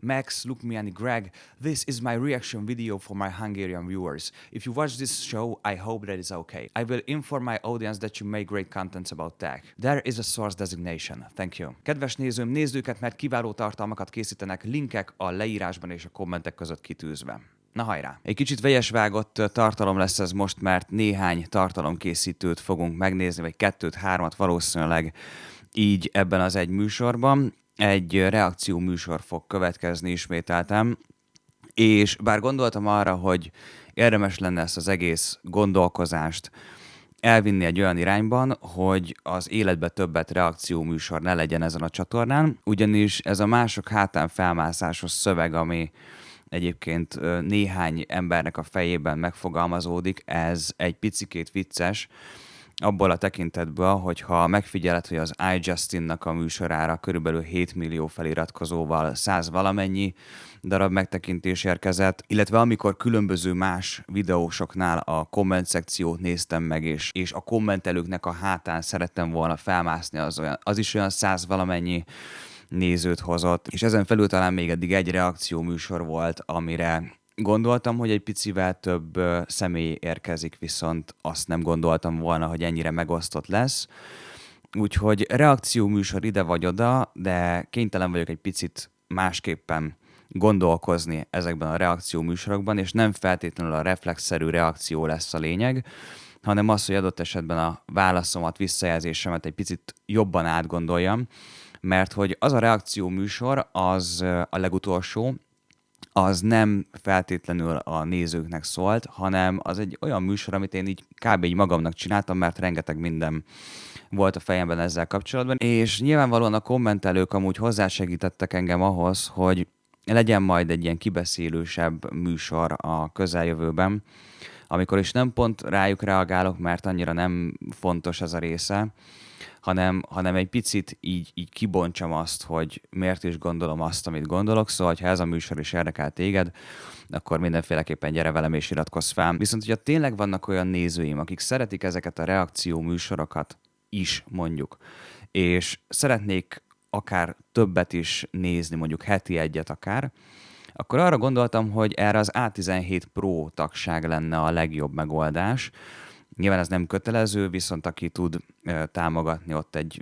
Max, Lukmiani, Greg, this is my reaction video for my Hungarian viewers. If you watch this show, I hope that is okay. I will inform my audience that you make great contents about tech. There is a source designation. Thank you. Kedves nézőm, nézd őket, mert kiváló tartalmakat készítenek, linkek a leírásban és a kommentek között kitűzve. Na hajrá! Egy kicsit vegyes vágott tartalom lesz ez most, mert néhány tartalomkészítőt fogunk megnézni, vagy 2-3 valószínűleg így ebben az egy műsorban. Egy reakció műsor fog következni ismételtem, és bár gondoltam arra, hogy érdemes lenne ezt az egész gondolkozást elvinni egy olyan irányban, hogy az életbe többet reakció műsor ne legyen ezen a csatornán, ugyanis ez a mások hátán felmászásos szöveg, ami egyébként néhány embernek a fejében megfogalmazódik, ez egy picikét vicces, abból a tekintetből, hogyha megfigyeled, hogy az iJustinnak a műsorára körülbelül 7 millió feliratkozóval 100 valamennyi darab megtekintés érkezett, illetve amikor különböző más videósoknál a komment szekciót néztem meg, és a kommentelőknek a hátán szerettem volna felmászni, az is olyan 100 valamennyi nézőt hozott, és ezen felül talán még eddig egy reakció műsor volt, amire gondoltam, hogy egy picivel több személy érkezik, viszont azt nem gondoltam volna, hogy ennyire megosztott lesz. Úgyhogy reakció műsor ide vagy oda, de kénytelen vagyok egy picit másképpen gondolkozni ezekben a reakció műsorokban, és nem feltétlenül a reflexzerű reakció lesz a lényeg, hanem az, hogy adott esetben a válaszomat, visszajelzésemet egy picit jobban átgondoljam, mert hogy az a reakció műsor, az a legutolsó, az nem feltétlenül a nézőknek szólt, hanem az egy olyan műsor, amit én így kb. Így magamnak csináltam, mert rengeteg minden volt a fejemben ezzel kapcsolatban, és nyilvánvalóan a kommentelők amúgy hozzásegítettek engem ahhoz, hogy legyen majd egy ilyen kibeszélősebb műsor a közeljövőben, amikor is nem pont rájuk reagálok, mert annyira nem fontos ez a része, hanem egy picit így kibontsam azt, hogy miért is gondolom azt, amit gondolok, szóval ha ez a műsor is érdekel téged, akkor mindenféleképpen gyere velem és iratkozz fel. Viszont hogyha tényleg vannak olyan nézőim, akik szeretik ezeket a reakció műsorokat is mondjuk, és szeretnék akár többet is nézni, mondjuk heti egyet akár, akkor arra gondoltam, hogy erre az A17 Pro tagság lenne a legjobb megoldás. Nyilván ez nem kötelező, viszont aki tud támogatni ott egy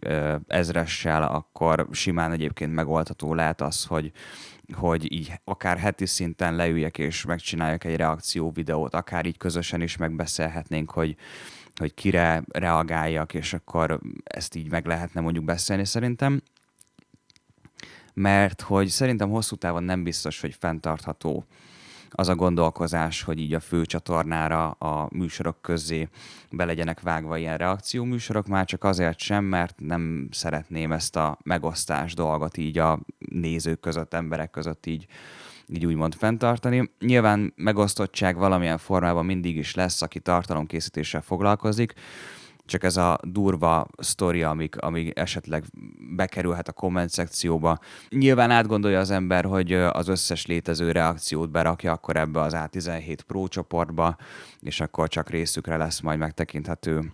1000-essel, akkor simán egyébként megoldható lehet az, hogy így akár heti szinten leüljek és megcsináljak egy reakció videót, akár így közösen is megbeszélhetnénk, hogy kire reagáljak, és akkor ezt így meg lehetne mondjuk beszélni szerintem. Mert hogy szerintem hosszú távon nem biztos, hogy fenntartható az a gondolkozás, hogy így a fő csatornára a műsorok közé be legyenek vágva ilyen reakcióműsorok, már csak azért sem, mert nem szeretném ezt a megosztás dolgot így a nézők között, emberek között így úgymond fenntartani. Nyilván megosztottság valamilyen formában mindig is lesz, aki tartalomkészítéssel foglalkozik, csak ez a durva sztori, amíg esetleg bekerülhet a komment szekcióba. Nyilván átgondolja az ember, hogy az összes létező reakciót berakja akkor ebbe az A17 Pro csoportba, és akkor csak részükre lesz majd megtekinthető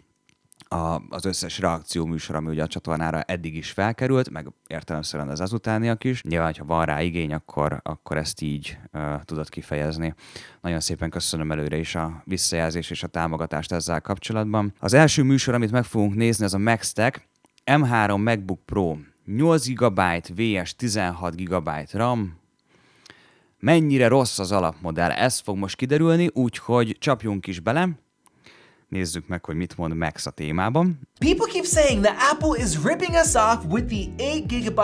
az összes reakció műsor, ami ugye a csatornára eddig is felkerült, meg értelemszerűen az azutániak is. Nyilván, ha van rá igény, akkor ezt így tudod kifejezni. Nagyon szépen köszönöm előre is a visszajelzést és a támogatást ezzel kapcsolatban. Az első műsor, amit meg fogunk nézni, az a Maxtek M3 MacBook Pro 8 GB vs 16 GB RAM. Mennyire rossz az alapmodell? Ez fog most kiderülni, úgyhogy csapjunk is bele. Nézzük meg, hogy mit mond Max a témában. People keep saying that Apple is ripping us off with the 8 GB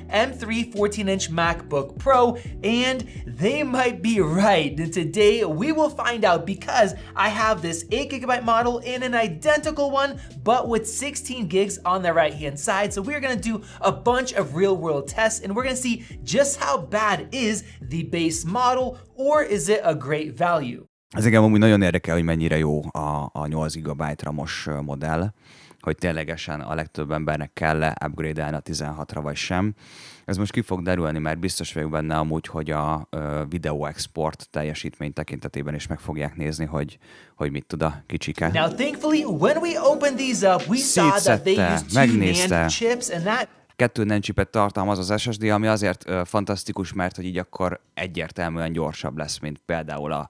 M3 14-inch MacBook Pro, and they might be right. And today we will find out because I have this 8 GB model in an identical one, but with 16 gigs on the right-hand side. So we're gonna do a bunch of real-world tests, and we're gonna see just how bad is the base model, or is it a great value. Ez engem amúgy nagyon érdekel, hogy mennyire jó a 8 GB RAM-os modell, hogy ténylegesen a legtöbb embernek kell-e upgrade-elni a 16-ra vagy sem. Ez most ki fog derülni, mert biztos vagyok benne amúgy, hogy a videó export teljesítmény tekintetében is meg fogják nézni, hogy mit tud a kicsike. Now thankfully when we opened these up, we saw that they used two NAND chips and that 2 NAND chipet tartalmaz az SSD, ami azért fantasztikus, mert hogy így akkor egyértelműen gyorsabb lesz, mint például a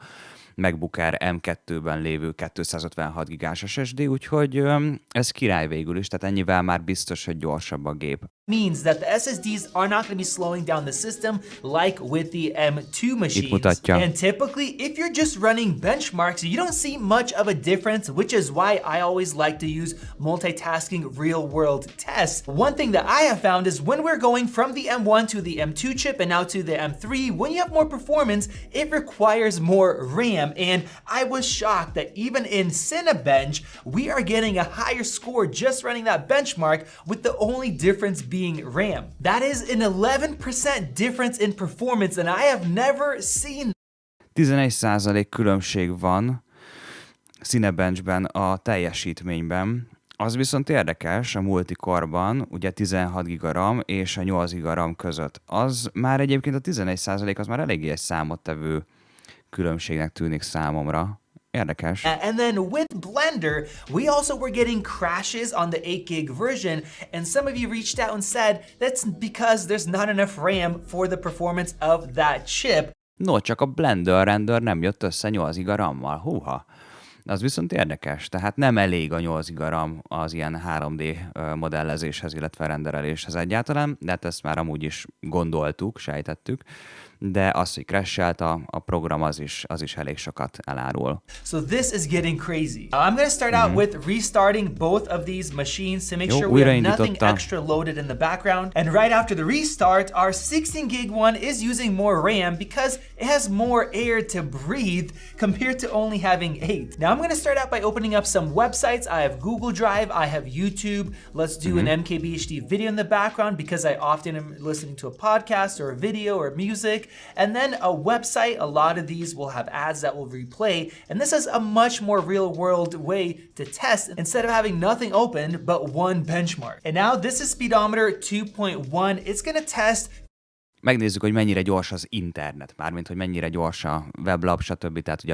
MacBook Air M2-ben lévő 256 gigás SSD, úgyhogy ez király végül is, tehát ennyivel már biztos, hogy gyorsabb a gép. Means that the SSDs are not going to be slowing down the system like with the M2 machines. And typically, if you're just running benchmarks, you don't see much of a difference, which is why I always like to use multitasking real-world tests. One thing that I have found is when we're going from the M1 to the M2 chip and now to the M3, when you have more performance, it requires more RAM. And I was shocked that even in Cinebench, we are getting a higher score just running that benchmark with the only difference being RAM. That is an 11% difference in performance, and I have never seen. 11% különbség van Cinebenchben a teljesítményben. Az viszont érdekes a multikorban, ugye 16 GB RAM és a 8 GB RAM között. Az már egyébként a 11% az már eléggé egy számottevő különbségnek tűnik számomra. Érdekes. And then with Blender, we also were getting crashes on the 8 gig version, and some of you reached out and said that's because there's not enough RAM for the performance of that chip. No, csak a Blender render nem jött össze 8 GB RAM-mal. Húha! Az viszont érdekes, tehát nem elég a 8 GB RAM az ilyen 3D modellezéshez, illetve rendereléshez egyáltalán, de hát ezt már amúgy is gondoltuk, sejtettük, de az, hogy crashelt a program, az is elég sokat elárul. So this is getting crazy. I'm going to start out with restarting both of these machines to make sure we have nothing extra loaded in the background. And right after the restart, our 16 gig one is using more RAM because it has more air to breathe compared to only having 8. Now I'm going to start out by opening up some websites. I have Google Drive, I have YouTube. Let's do an MKBHD video in the background because I often am listening to a podcast or a video or music. And then a website, a lot of these will have ads that will replay. And this is a much more real world way to test instead of having nothing open but one benchmark. And now this is speedometer 2.1. It's gonna test. Megnézzük, hogy mennyire gyors az internet, mármint, hogy mennyire gyors a weblap, stb. Tehát ugye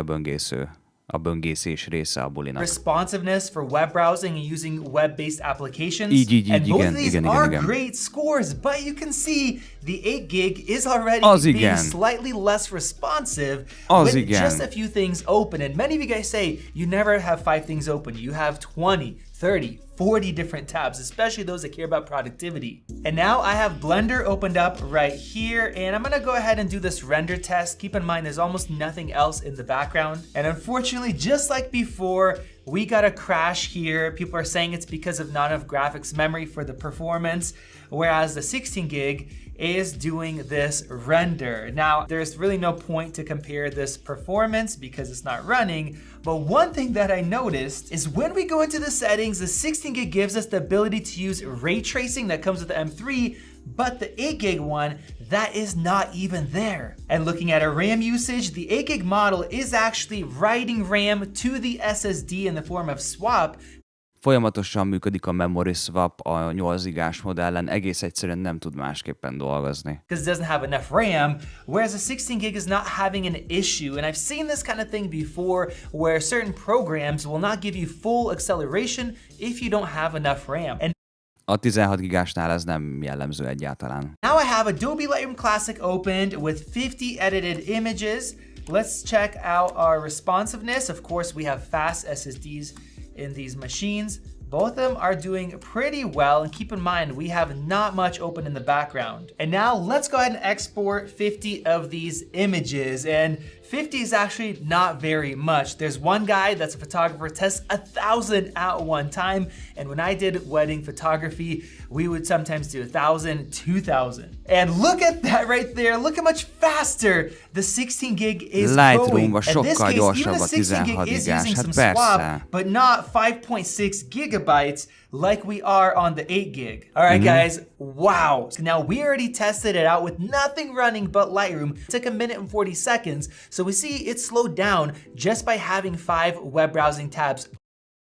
a böngészés része a bulinak. Responsiveness for web browsing and using web-based applications. Így, and both of these igen. are great scores, but you can see the 8 gig is already being slightly less responsive with just a few things open. And many of you guys say you never have 5 things open. You have 20, 30, 40 different tabs, especially those that care about productivity. And now I have Blender opened up right here, and I'm gonna go ahead and do this render test. Keep in mind there's almost nothing else in the background. And unfortunately, just like before, we got a crash here. People are saying it's because of not enough graphics memory for the performance, whereas the 16 gig is doing this render. Now, there's really no point to compare this performance because it's not running, but one thing that I noticed is when we go into the settings, the 16 gig gives us the ability to use ray tracing that comes with the M3, but the 8 gig one, that is not even there. And looking at our RAM usage, the 8 gig model is actually writing RAM to the SSD in the form of swap. Folyamatosan működik a memory swap a 8 gigás modellen, egész egyszerűen nem tud másképpen dolgozni. Because it doesn't have enough RAM, whereas a 16 gig is not having an issue. And I've seen this kind of thing before where certain programs will not give you full acceleration if you don't have enough RAM. And a 16 gigásnál ez nem jellemző egyáltalán. Now I have Adobe Lightroom Classic opened with 50 edited images. Let's check out our responsiveness. Of course, we have fast SSDs in these machines. Both of them are doing pretty well, and keep in mind we have not much open in the background. And now let's go ahead and export 50 of these images, and 50 is actually not very much. There's one guy that's a photographer tests 1,000 at one time, and when I did wedding photography, we would sometimes do 1,000, 2,000. And look at that right there. Look how much faster the 16 gig is going. In this case, even the 16 gig is using some swap, but not 5.6 gigabytes like we are on the 8 gig. All right, guys, wow. So now we already tested it out with nothing running but Lightroom. It took 1 minute and 40 seconds. So we see it slowed down just by having 5 web browsing tabs.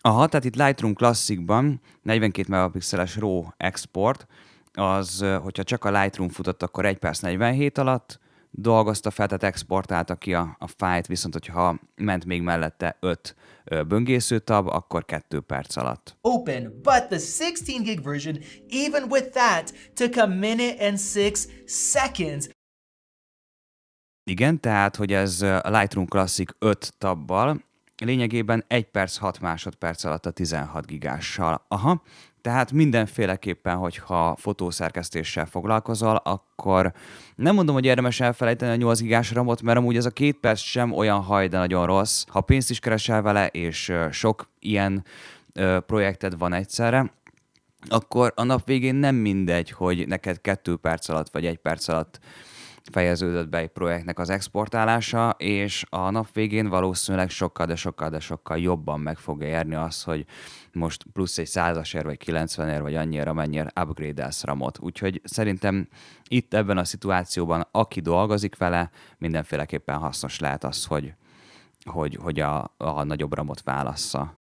Aha, tehát itt Lightroom Classicban 42 megapixeles RAW export, az, hogyha csak a Lightroom futott, akkor 1 perc 47 alatt, dolgozta fel, tehát exportálta ki a fájlt, viszont hogyha ment még mellette 5 böngészőtab, akkor 2 perc alatt. Open, but the 16 gig version, even with that, took a minute and 6 seconds. Igen, tehát, hogy ez a Lightroom Classic 5 tabbal, lényegében 1 perc 6 másodperc alatt a 16 gigással. Aha, tehát mindenféleképpen, hogyha fotószerkesztéssel foglalkozol, akkor nem mondom, hogy érdemes elfelejteni a 8 gigás ramot, mert amúgy ez a 2 perc sem olyan haj, de nagyon rossz. Ha pénzt is keresel vele, és sok ilyen projekted van egyszerre, akkor a nap végén nem mindegy, hogy neked 2 perc alatt vagy 1 perc alatt fejeződött be egy projektnek az exportálása, és a nap végén valószínűleg sokkal jobban meg fogja érni az, hogy most plusz egy 100-asért, vagy 90-ért, vagy annyira, mennyire upgrade-elsz ramot. Úgyhogy szerintem itt ebben a szituációban, aki dolgozik vele, mindenféleképpen hasznos lehet az, hogy a nagyobb ramot válassza.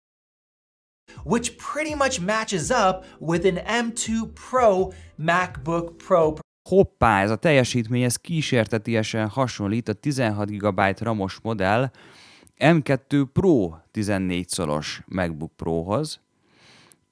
Which pretty much matches up with an M2 Pro MacBook Pro. Hoppá, ez a teljesítmény, ez kísértetiesen hasonlít a 16 GB ramos modell M2 Pro 14 szolos MacBook Prohoz,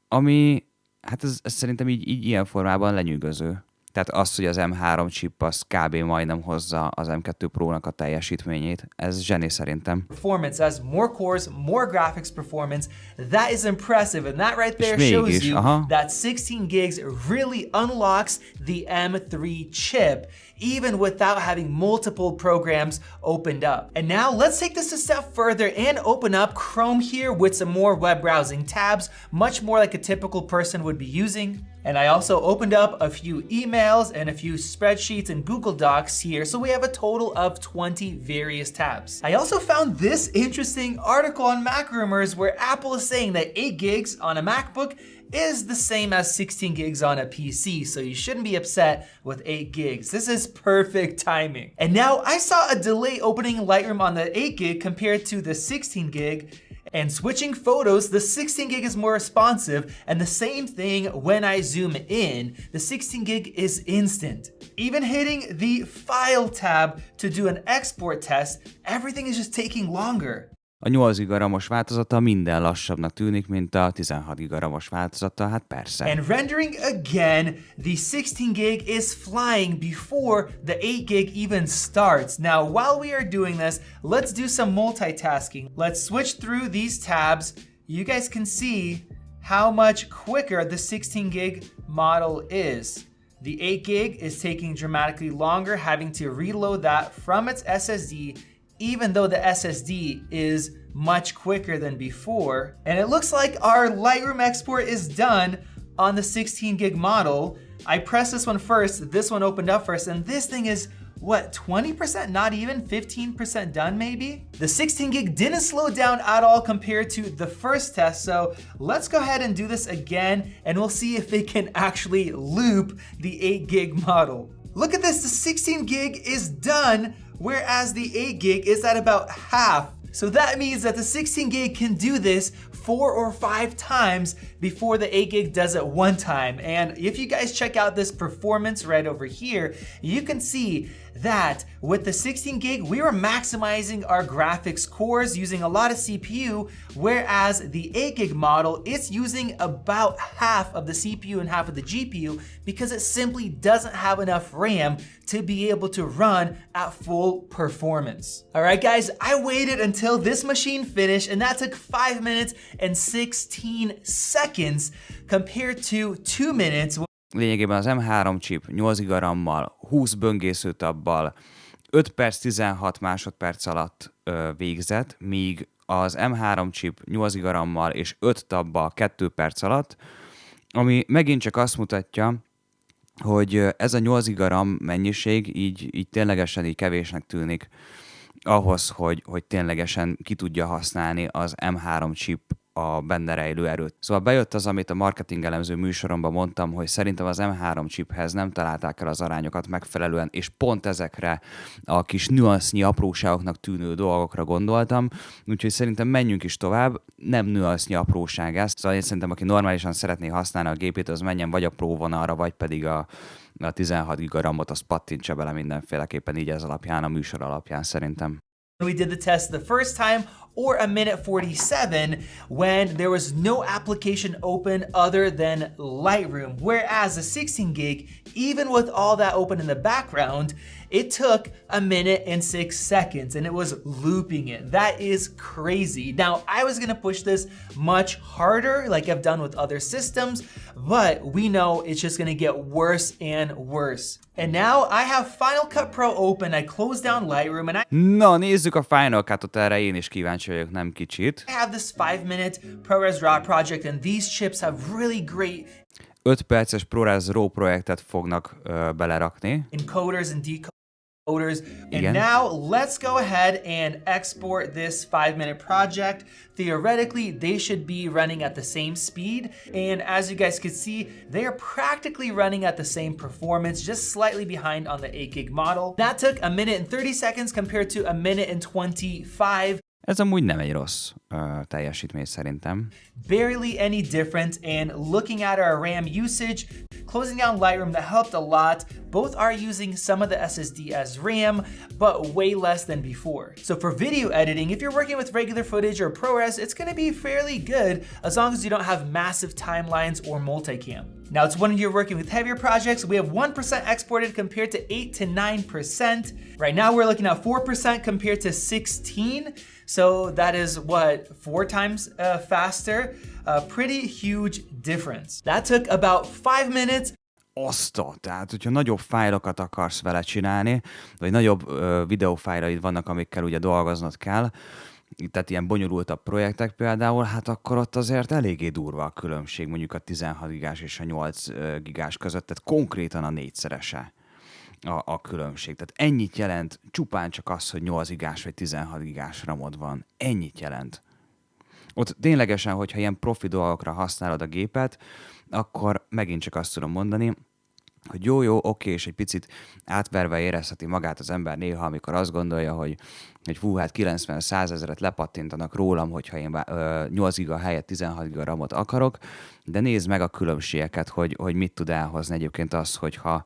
ami, hát ez szerintem így ilyen formában lenyűgöző. Tehát az, hogy az M3 chip az kb. Majdnem hozza az M2 Pro-nak a teljesítményét. Ez zseni szerintem. Performance has more cores, more graphics performance. That is impressive, and that right there shows you that 16 gigs really unlocks the M3 chip, even without having multiple programs opened up. And now let's take this a step further and open up Chrome here with some more web browsing tabs, much more like a typical person would be using. And I also opened up a few emails and a few spreadsheets and Google Docs here, so we have a total of 20 various tabs. I also found this interesting article on Mac Rumors where Apple is saying that 8 gigs on a MacBook is the same as 16 gigs on a PC, so you shouldn't be upset with 8 gigs. This is perfect timing. And now I saw a delay opening Lightroom on the 8 gig compared to the 16 gig, and switching photos, the 16 gig is more responsive, and the same thing when I zoom in, the 16 gig is instant. Even hitting the File tab to do an export test, everything is just taking longer. A 8 giga ramos változata minden lassabbnak tűnik, mint a 16 giga ramos változata, hát persze. And rendering again, the 16 gig is flying before the 8 gig even starts. Now, while we are doing this, let's do some multitasking. Let's switch through these tabs. You guys can see how much quicker the 16 gig model is. The 8 gig is taking dramatically longer, having to reload that from its SSD, even though the SSD is much quicker than before. And it looks like our Lightroom export is done on the 16 gig model. I pressed this one first, this one opened up first, and this thing is, what, 20%? Not even 15% done maybe? The 16 gig didn't slow down at all compared to the first test, so let's go ahead and do this again, and we'll see if it can actually loop the 8 gig model. Look at this, the 16 gig is done, whereas the 8 gig is at about half. So that means that the 16 gig can do this 4 or 5 times before the 8 gig does it one time. And if you guys check out this performance right over here, you can see that with the 16 gig, we were maximizing our graphics cores using a lot of CPU, whereas the 8 gig model, it's using about half of the CPU and half of the GPU because it simply doesn't have enough RAM to be able to run at full performance. All right, guys, I waited until this machine finished, and that took 5 minutes and 16 seconds compared to 2 minutes. Lényegében az M3 chip 8 GB RAM-mal, 20 böngészőtabbal 5 perc 16 másodperc alatt végzett, míg az M3 chip 8 GB RAM-mal és 5 tabbal 2 perc alatt, ami megint csak azt mutatja, hogy ez a 8 GB RAM mennyiség így ténylegesen így kevésnek tűnik ahhoz, hogy ténylegesen ki tudja használni az M3 chip a benne rejlő erőt. Szóval bejött az, amit a marketing elemző műsoromban mondtam, hogy szerintem az M3 chiphez nem találták el az arányokat megfelelően, és pont ezekre a kis nüansznyi apróságoknak tűnő dolgokra gondoltam, úgyhogy szerintem menjünk is tovább, nem nüansznyi apróság ez, szóval én szerintem, aki normálisan szeretné használni a gépét, az menjen vagy a Pro vonalra, vagy pedig a 16 GB RAM-ot, azt pattintsa bele mindenféleképpen így ez alapján, a műsor alapján szerintem. We did the test the first time, or a minute 47 when there was no application open other than Lightroom. Whereas the 16 gig, even with all that open in the background, it took a minute and 6 seconds and it was looping it. That is crazy. Now, I was gonna push this much harder like I've done with other systems, but we know it's just gonna get worse and worse. And now I have Final Cut Pro open, I closed down Lightroom and Na, nézzük a Final Cut-ot, erre én is kíváncsi vagyok, nem kicsit. I have this 5-minute ProRes RAW project and these chips have really great 5 perces ProRes RAW projektet fognak belerakni. encoders and decoders. And Igen. now let's go ahead and export this 5-minute project. Theoretically, they should be running at the same speed. And as you guys can see, they are practically running at the same performance, just slightly behind on the 8 gig model. That took a minute and 30 seconds compared to a minute and 25. Ez amúgy nem egy rossz teljesítmény szerintem. Barely any different, and looking at our RAM usage, closing down Lightroom, that helped a lot. Both are using some of the SSD as RAM, but way less than before. So for video editing, if you're working with regular footage or ProRes, it's gonna be fairly good as long as you don't have massive timelines or multicam. Now it's when you're working with heavier projects, we have 1% exported compared to 8 to 9%. Right now we're looking at 4% compared to 16. So that is what, 4 times faster? A pretty huge difference. That took about 5 minutes. Tehát, hogyha nagyobb fájlokat akarsz vele csinálni, vagy nagyobb videófájlaid vannak, amikkel ugye dolgoznod kell, tehát ilyen bonyolultabb projektek például, hát akkor ott azért eléggé durva a különbség mondjuk a 16 gigás és a 8 gigás között, tehát konkrétan a 4-szerese a különbség. Tehát ennyit jelent csupán csak az, hogy 8 gigás vagy 16 gigás RAM-od van. Ennyit jelent. Ott ténylegesen, hogyha ilyen profi dolgokra használod a gépet, akkor megint csak azt tudom mondani, hogy jó, oké, és egy picit átverve érezheti magát az ember néha, amikor azt gondolja, hogy fú, hát 90-100 ezeret lepattintanak rólam, hogyha én 8 giga helyett 16 giga RAM-ot akarok, de nézd meg a különbségeket, hogy mit tud elhozni egyébként az, hogyha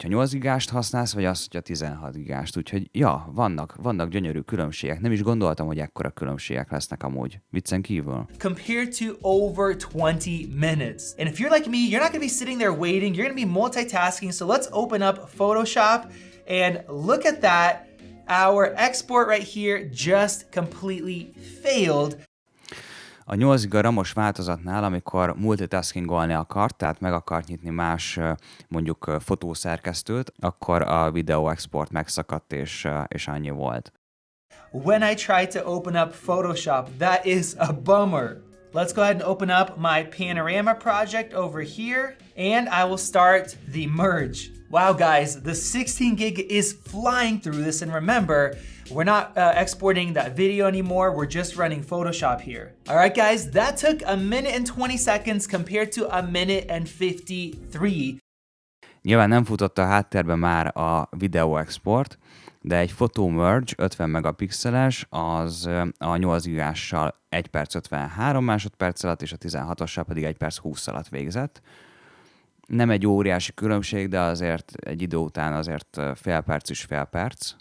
8 gigást használsz, vagy az, hogyha 16 gigást. Úgyhogy ja, vannak gyönyörű különbségek. Nem is gondoltam, hogy ekkora különbségek lesznek amúgy. Viccen kívül. Compared to over 20 minutes. And if you're like me, you're not gonna be sitting there waiting, you're gonna be multitasking. So let's open up Photoshop and look at that. Our export right here just completely failed. A 8 giga RAM-os változatnál, amikor multitaskingolni akart, tehát meg akart nyitni más mondjuk fotószerkesztőt, akkor a videó export megszakadt, és annyi volt. When I try to open up Photoshop, that is a bummer. Let's go ahead and open up my panorama project over here, and I will start the merge. Wow, guys, the 16 gig is flying through this, and remember, we're not exporting that video anymore, we're just running Photoshop here. All right, guys, that took a minute and 20 seconds compared to a minute and 53. Nyilván nem futott a háttérben már a videó export, de egy photo merge 50 megapixeles, az a 8 gigással 1 perc 53 másodperc alatt, és a 16-ossal pedig 1 perc 20 alatt végzett. Nem egy óriási különbség, de azért egy idő után azért fél perc is fél perc.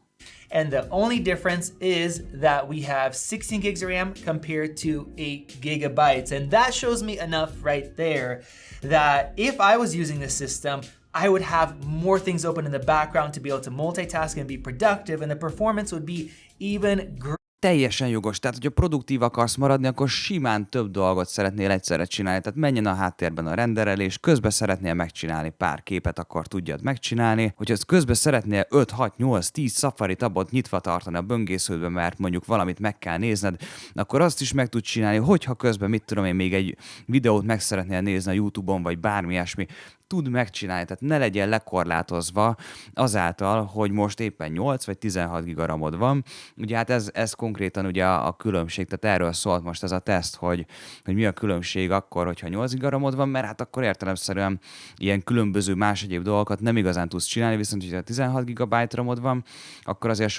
And the only difference is that we have 16 gigs of RAM compared to 8 gigabytes. And that shows me enough right there that if I was using this system, I would have more things open in the background to be able to multitask and be productive, and the performance would be even greater. Teljesen jogos. Tehát, hogyha produktív akarsz maradni, akkor simán több dolgot szeretnél egyszerre csinálni. Tehát menjen a háttérben a renderelés, közben szeretnél megcsinálni pár képet, akkor tudjad megcsinálni. Hogyha közben szeretnél 5, 6, 8, 10 Safari tabot nyitva tartani a böngésződbe, mert mondjuk valamit meg kell nézned, akkor azt is meg tud csinálni, hogyha közben, mit tudom én, még egy videót meg szeretnél nézni a YouTube-on, vagy bármi ilyesmi. tud megcsinálni, tehát ne legyen lekorlátozva azáltal, hogy most éppen 8 vagy 16 gigaramod van. Ugye hát ez konkrétan ugye a különbség, tehát erről szólt most ez a teszt, hogy mi a különbség akkor, hogyha 8 gigaramod van, mert hát akkor értelemszerűen ilyen különböző más egyéb dolgokat nem igazán tudsz csinálni, viszont hogyha 16 gigabyte ramod van, akkor azért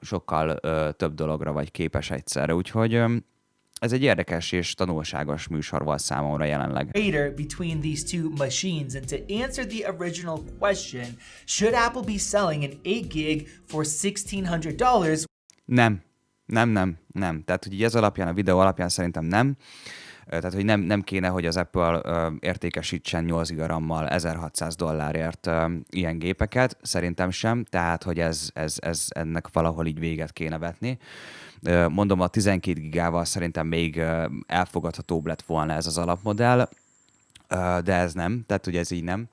sokkal több dologra vagy képes egyszerre, úgyhogy ez egy érdekes és tanulságos műsor volt számomra jelenleg. Between these two machines, and to answer the original question, should Apple be selling an 8 gig for $1,600? Nem. Tehát, hogy így ez alapján, a videó alapján szerintem nem. Tehát, hogy nem kéne, hogy az Apple értékesítsen 8 gigarammal $1,600 ilyen gépeket. Szerintem sem. Tehát, hogy ez ennek valahol így véget kéne vetni. Mondom, a 12 gigával szerintem még elfogadhatóbb lett volna ez az alapmodell, de ez nem, tehát ugye ez így nem.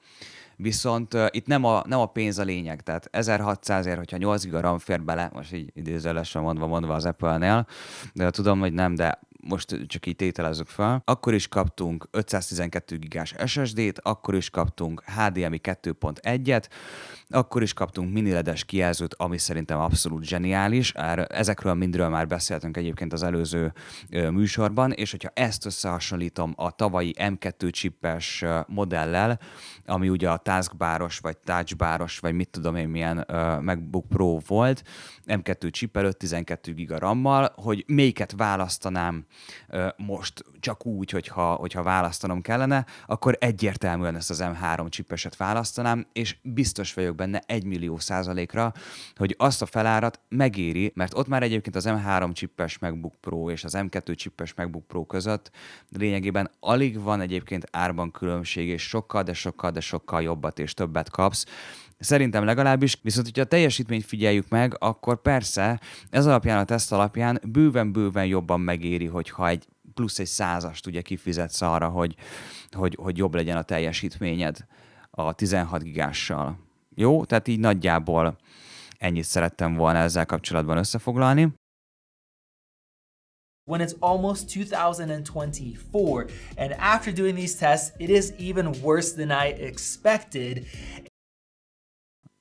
Viszont itt nem a pénz a lényeg, tehát 1600-ért, hogyha 8 giga RAM fér bele, most így idézőjelesen mondva az Apple-nél, de tudom, hogy nem, de most csak így tételezzük fel, akkor is kaptunk 512 gigás SSD-t, akkor is kaptunk HDMI 2.1-et, akkor is kaptunk mini LED-es kijelzőt, ami szerintem abszolút zseniális. Ezekről mindről már beszéltünk egyébként az előző műsorban, és hogyha ezt összehasonlítom a tavalyi M2 chippes modellel, ami ugye a taskbaros, vagy touchbaros, vagy mit tudom én milyen MacBook Pro volt, M2 chip előtt 12 giga RAM-mal, hogy melyiket választanám most csak úgy, hogyha választanom kellene, akkor egyértelműen ezt az M3 chippeset választanám, és biztos vagyok benne 1,000,000%-ra, hogy azt a felárat megéri, mert ott már egyébként az M3 chippes MacBook Pro és az M2 chippes MacBook Pro között lényegében alig van egyébként árban különbség, és sokkal jobbat és többet kapsz. Szerintem legalábbis, viszont hogyha a teljesítményt figyeljük meg, akkor persze ez alapján, a teszt alapján bőven jobban megéri, hogyha plusz egy 100-ast ugye kifizetsz arra, hogy jobb legyen a teljesítményed a 16 gigással. Jó? Tehát így nagyjából ennyit szerettem volna ezzel kapcsolatban összefoglalni. When it's almost 2024, and after doing these tests, it is even worse than I expected.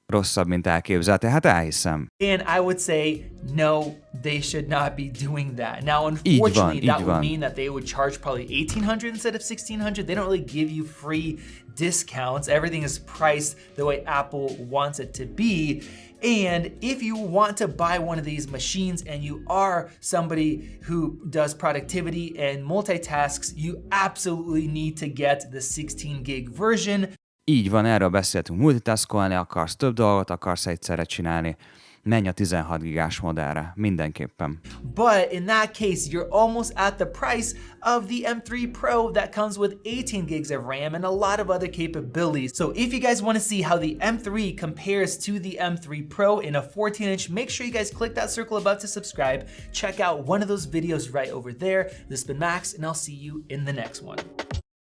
Rosszabb, mint elképzelte, hát elhiszem. And I would say, no, they should not be doing that. Now, unfortunately, that would mean that they would charge probably $1,800 instead of $1,600. They don't really give you free discounts. Everything is priced the way Apple wants it to be. And if you want to buy one of these machines and you are somebody who does productivity and multitasks, you absolutely need to get the 16 gig version. Így van, erről beszéltünk, multitaskolni akarsz, több dolgot akarsz egyszerre csinálni, menj a 16 gigás modellre, mindenképpen. But in that case, you're almost at the price of the M3 Pro that comes with 18 gigs of RAM and a lot of other capabilities. So if you guys want to see how the M3 compares to the M3 Pro in a 14-inch, make sure you guys click that circle above to subscribe. Check out one of those videos right over there. This has been Max, and I'll see you in the next one.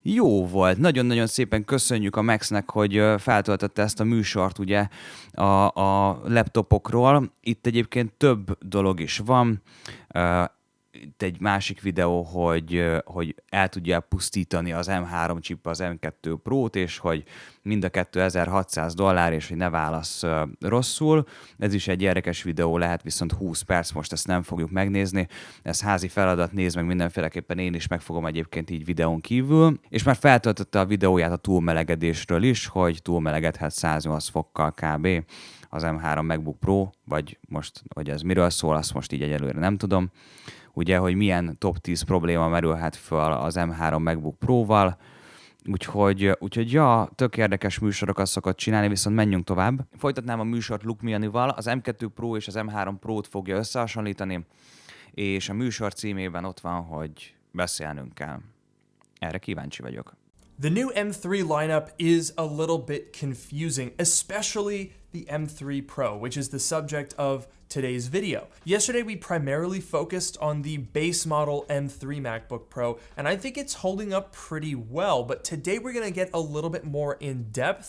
Jó volt, nagyon-nagyon szépen köszönjük a Maxnek, hogy feltöltötte ezt a műsort ugye a laptopokról. Itt egyébként több dolog is van. Itt egy másik videó, hogy el tudja pusztítani az M3 chip az M2 Pro-t, és hogy mind a kettő $1,600, és hogy ne válasz rosszul. Ez is egy érdekes videó lehet, viszont 20 perc, most ezt nem fogjuk megnézni. Ez házi feladat, nézd meg mindenféleképpen, én is megfogom egyébként így videón kívül. És már feltöltötte a videóját a túlmelegedésről is, hogy túlmelegedhet 108 fokkal kb. Az M3 MacBook Pro, vagy most, hogy ez miről szól, azt most így egyelőre nem tudom. Ugye, hogy milyen top 10 probléma merülhet fel az M3 MacBook Pro-val, úgyhogy ja, tök érdekes műsorokat szokott csinálni, viszont menjünk tovább. Folytatnám a műsort Luke Mianival, az M2 Pro és az M3 Pro-t fogja összehasonlítani, és a műsor címében ott van, hogy beszélnünk kell. Erre kíváncsi vagyok. The new M3 lineup is a little bit confusing, especially the M3 Pro, which is the subject of today's video. Yesterday, we primarily focused on the base model M3 MacBook Pro, and I think it's holding up pretty well, but today we're gonna get a little bit more in depth.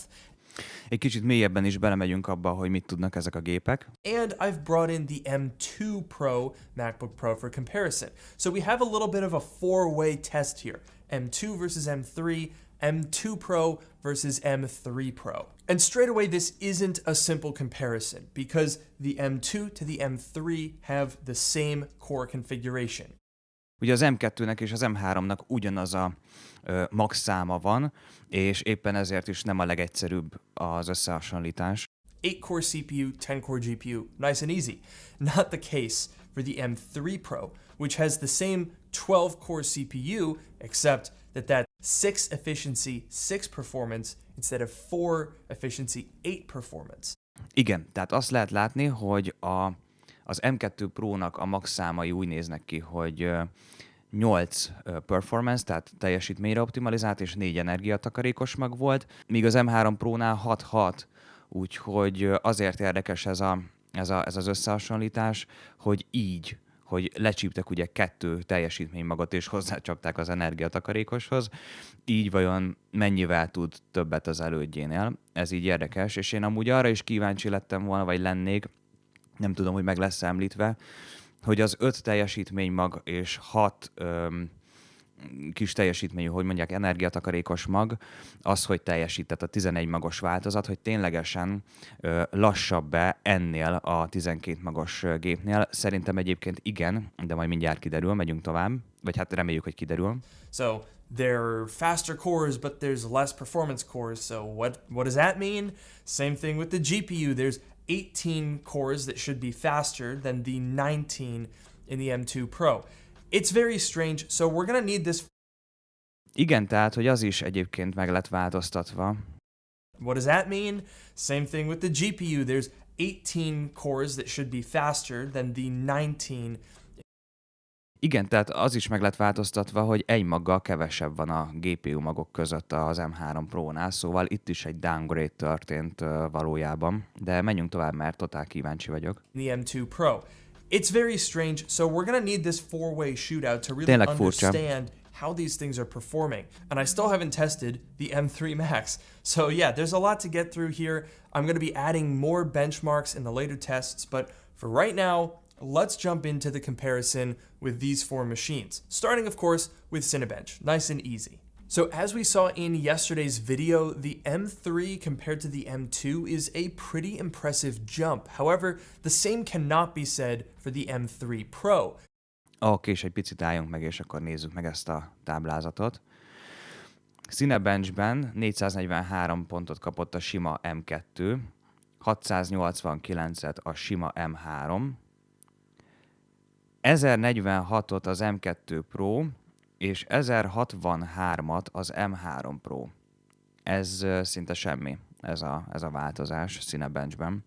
Egy kicsit mélyebben is belemegyünk abba, hogy mit tudnak ezek a gépek. And I've brought in the M2 Pro MacBook Pro for comparison. So we have a little bit of a four-way test here. M2 versus M3, M2 Pro versus M3 Pro. And straight away, this isn't a simple comparison because the M2 to the M3 have the same core configuration. Ugye az M2-nek és az M3-nak ugyanaz a max száma van, és éppen ezért is nem a legegyszerűbb az összehasonlítás. 8 core CPU, 10 core GPU, nice and easy. Not the case for the M3 Pro, which has the same 12 core CPU, except that 6 efficiency, 6 performance instead of 4 efficiency, 8 performance. Igen, tehát azt lehet látni, hogy az M2 Pro-nak a max számai úgy néznek ki, hogy 8 performance, tehát teljesítményre optimalizált, és 4 energiatakarékos mag volt, míg az M3 Pro-nál 6-6, úgyhogy azért érdekes ez az összehasonlítás, hogy így, hogy lecsíptek ugye 2 teljesítménymagot és hozzácsapták az energiatakarékoshoz, így vajon mennyivel tud többet az elődjénél. Ez így érdekes, és én amúgy arra is kíváncsi lettem volna, vagy lennék, nem tudom, hogy meg lesz említve, hogy az 5 teljesítménymag és 6 kis teljesítményű, hogy mondják, energiatakarékos mag, az, hogy teljesít, tehát a 11 magos változat, hogy ténylegesen lassabb-e ennél a 12 magos gépnél. Szerintem egyébként igen, de majd mindjárt kiderül, megyünk tovább, vagy hát reméljük, hogy kiderül. So there are faster cores, but there's less performance cores. So what does that mean? Same thing with the GPU. There's 18 cores that should be faster than the 19 in the M2 Pro. It's very strange, so we're gonna need this. Igen, tehát, hogy az is egyébként meg lett változtatva. What does that mean? Same thing with the GPU. There's 18 cores that should be faster than the 19. Igen, tehát az is meg lett változtatva, hogy egy maggal kevesebb van a GPU magok között az M3 Pro-nál, szóval itt is egy downgrade történt valójában, de menjünk tovább, mert totál kíváncsi vagyok. The M2 Pro. It's very strange, so we're gonna need this four-way shootout to really understand how these things are performing. And I still haven't tested the M3 Max. So yeah, there's a lot to get through here. I'm gonna be adding more benchmarks in the later tests, but for right now, let's jump into the comparison with these 4 machines. Starting, of course, with Cinebench. Nice and easy. So as we saw in yesterday's video, the M3 compared to the M2 is a pretty impressive jump. However, the same cannot be said for the M3 Pro. Oké, és egy picit álljunk meg, és akkor nézzük meg ezt a táblázatot. Cinebenchben 443 pontot kapott a sima M2, 689-et a sima M3, 1046-ot az M2 Pro, és 1063-at az M3 Pro. Ez szinte semmi, ez a változás Cinebenchben.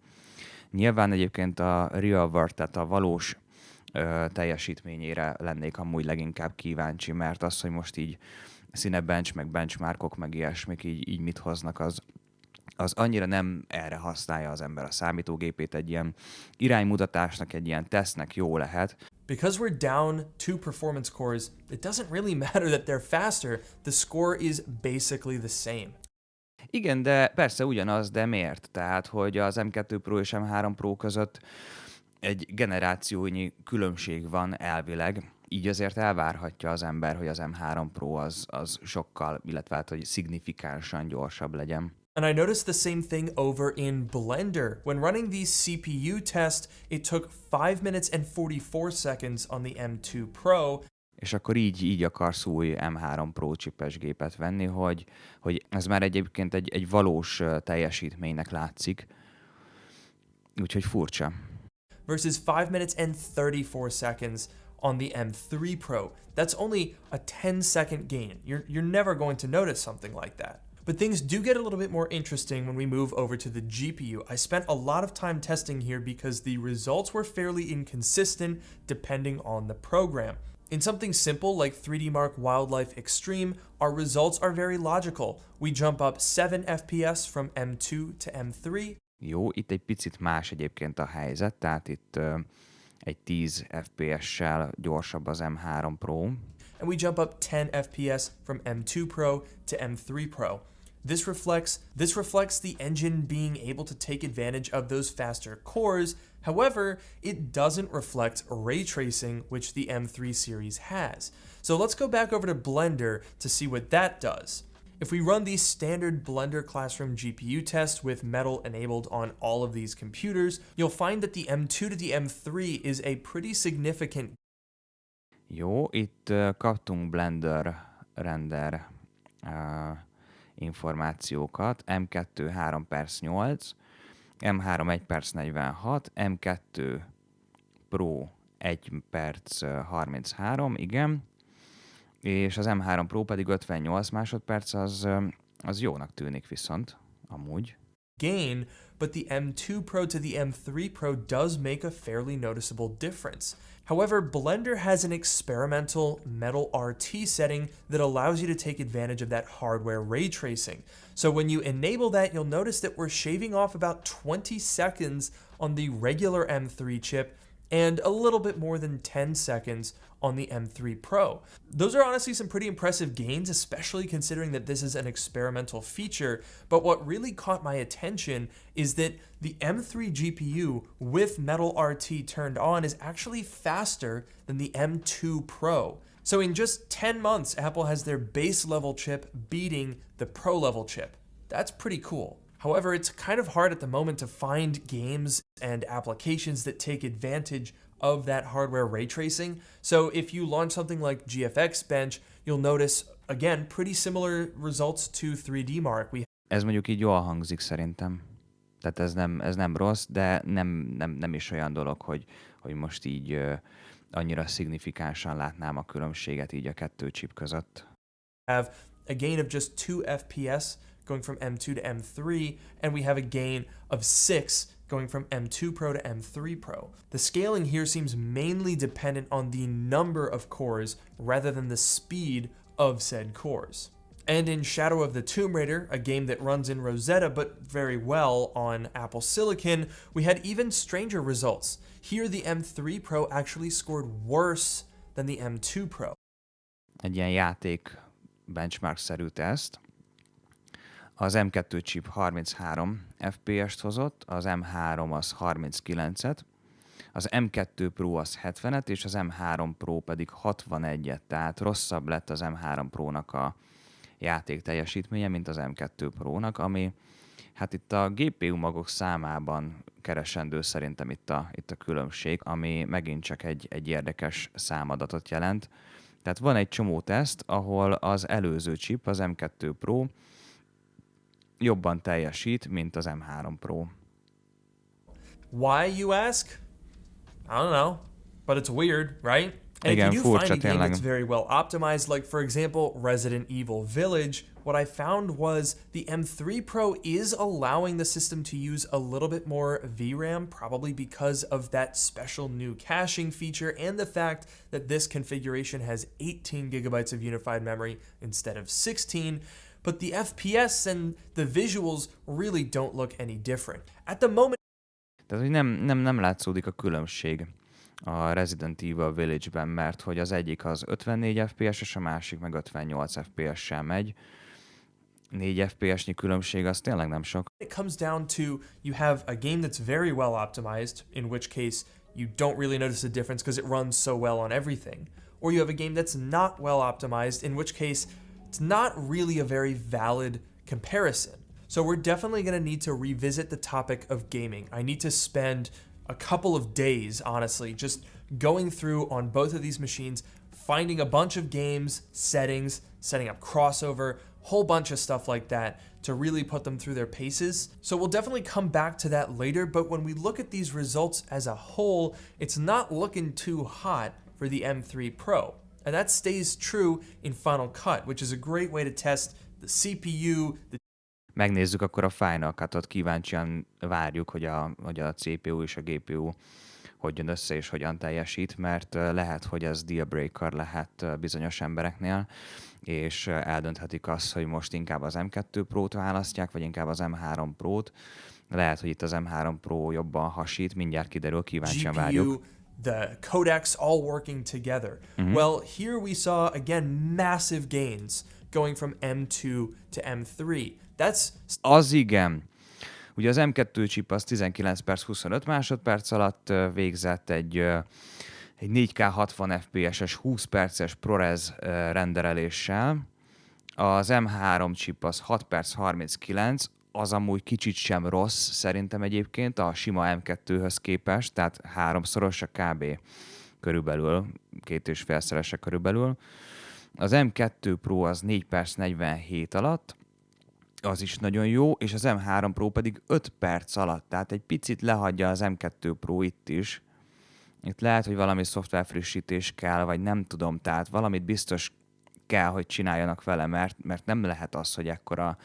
Nyilván egyébként a real world, tehát a valós teljesítményére lennék amúgy leginkább kíváncsi, mert az, hogy most így Cinebench, meg benchmarkok, meg ilyesmik így mit hoznak, az annyira nem erre használja az ember a számítógépét, egy ilyen iránymutatásnak, egy ilyen tesztnek jó lehet. Because we're down 2 performance cores, it doesn't really matter that they're faster, the score is basically the same. Igen, de persze ugyanaz, de miért? Tehát, hogy az M2 Pro és M3 Pro között egy generációnyi különbség van elvileg, így azért elvárhatja az ember, hogy az M3 Pro az sokkal, illetve hát, hogy szignifikánsan gyorsabb legyen. And I noticed the same thing over in Blender. When running the CPU test, it took 5 minutes and 44 seconds on the M2 Pro. És akkor így akarsz új M3 Pro chipes gépet venni, hogy ez már egyébként egy valós teljesítménynek látszik. Úgyhogy furcsa. Versus 5 minutes and 34 seconds on the M3 Pro. That's only a 10-second gain. You're never going to notice something like that. But things do get a little bit more interesting when we move over to the GPU. I spent a lot of time testing here because the results were fairly inconsistent depending on the program. In something simple like 3D Mark Wildlife Extreme, our results are very logical. We jump up 7 FPS from M2 to M3. Jó, itt egy picit más egyébként a helyzet, tehát itt egy 10 FPS-sel gyorsabb az M3 Pro. And we jump up 10 FPS from M2 Pro to M3 Pro. This reflects the engine being able to take advantage of those faster cores. However, it doesn't reflect ray tracing, which the M3 series has. So let's go back over to Blender to see what that does. If we run the standard Blender Classroom GPU test with Metal enabled on all of these computers, you'll find that the M2 to the M3 is a pretty significant. Jó, itt kaptunk Blender render információkat. M2 3 perc 8, M3 1 perc 46, M2 Pro 1 perc 33, igen, és az M3 Pro pedig 58 másodperc, az jónak tűnik viszont, amúgy. Gain, but the M2 Pro to the M3 Pro does make a fairly noticeable difference. However, Blender has an experimental Metal RT setting that allows you to take advantage of that hardware ray tracing. So when you enable that, you'll notice that we're shaving off about 20 seconds on the regular M3 chip and a little bit more than 10 seconds on the M3 Pro. Those are honestly some pretty impressive gains, especially considering that this is an experimental feature. But what really caught my attention is that the M3 GPU with Metal RT turned on is actually faster than the M2 Pro. So in just 10 months, Apple has their base level chip beating the Pro level chip. That's pretty cool. However, it's kind of hard at the moment to find games and applications that take advantage of that hardware ray tracing. So if you launch something like GFX Bench, you'll notice, again, pretty similar results to 3D Mark. Ez mondjuk így jól hangzik szerintem. Tehát ez nem rossz, de nem is olyan dolog, hogy most így annyira szignifikánsan látnám a különbséget így a kettő chip között. Have a gain of just 2 FPS going from M2 to M3, and we have a gain of 6 going from M2 Pro to M3 Pro. The scaling here seems mainly dependent on the number of cores rather than the speed of said cores. And in Shadow of the Tomb Raider, a game that runs in Rosetta but very well on Apple Silicon, we had even stranger results. Here the M3 Pro actually scored worse than the M2 Pro. Egy ilyen játék benchmark-szerű teszt. Az M2 chip 33 FPS-t hozott, az M3 az 39-et, az M2 Pro az 70-et, és az M3 Pro pedig 61-et, tehát rosszabb lett az M3 Pro-nak a játék teljesítménye, mint az M2 Pro-nak, ami hát itt a GPU magok számában keresendő szerintem itt a különbség, ami megint csak egy érdekes számadatot jelent. Tehát van egy csomó teszt, ahol az előző chip, az M2 Pro jobban teljesít, mint az M3 Pro. Why, you ask? I don't know, but it's weird, right? And Igen, if you do furcsa find a game tényleg. that's very well optimized, like for example, Resident Evil Village, what I found was the M3 Pro is allowing the system to use a little bit more VRAM, probably because of that special new caching feature and the fact that this configuration has 18 gigabytes of unified memory instead of 16. But the FPS and the visuals really don't look any different. At the moment... Tehát, hogy nem látszódik a különbség a Resident Evil Village-ben, mert hogy az egyik az 54 FPS, és a másik meg 58 FPS-sel megy. 4 FPS-nyi különbség, az tényleg nem sok. It comes down to you have a game that's very well optimized, in which case you don't really notice the difference because it runs so well on everything. Or you have a game that's not well optimized, in which case it's not really a very valid comparison. So we're definitely going to need to revisit the topic of gaming. I need to spend a couple of days, honestly, just going through on both of these machines, finding a bunch of games, settings, setting up crossover, whole bunch of stuff like that to really put them through their paces. So we'll definitely come back to that later, but when we look at these results as a whole, it's not looking too hot for the M3 Pro. And that stays true in Final Cut, which is a great way to test the CPU. Megnézzük akkor a Final Cut-ot, kíváncsian várjuk, hogy a CPU és a GPU hogy jön össze és hogyan teljesít, mert lehet, hogy ez deal breaker lehet bizonyos embereknél, és eldönthetik azt, hogy most inkább az M2 Pro-t választják, vagy inkább az M3 Pro-t. Lehet, hogy itt az M3 Pro jobban hasít, mindjárt kiderül, kíváncsian várjuk. The codecs all working together. Well, here we saw, again, massive gains going from M2 to M3. Az igen. Ugye az M2 chip az 19 perc 25 másodperc alatt végzett egy 4K 60 FPS-es 20 perces ProRes rendereléssel. Az M3 chip az 6 perc 39, az amúgy kicsit sem rossz szerintem egyébként a sima M2-höz képest, tehát háromszorosa kb. Körülbelül, 2,5-szerese körülbelül. Az M2 Pro az 4 perc 47 alatt, az is nagyon jó, és az M3 Pro pedig 5 perc alatt, tehát egy picit lehagyja az M2 Pro itt is. Itt lehet, hogy valami szoftverfrissítés kell, vagy nem tudom, tehát valamit biztos kell, hogy csináljanak vele, mert nem lehet az, hogy ekkora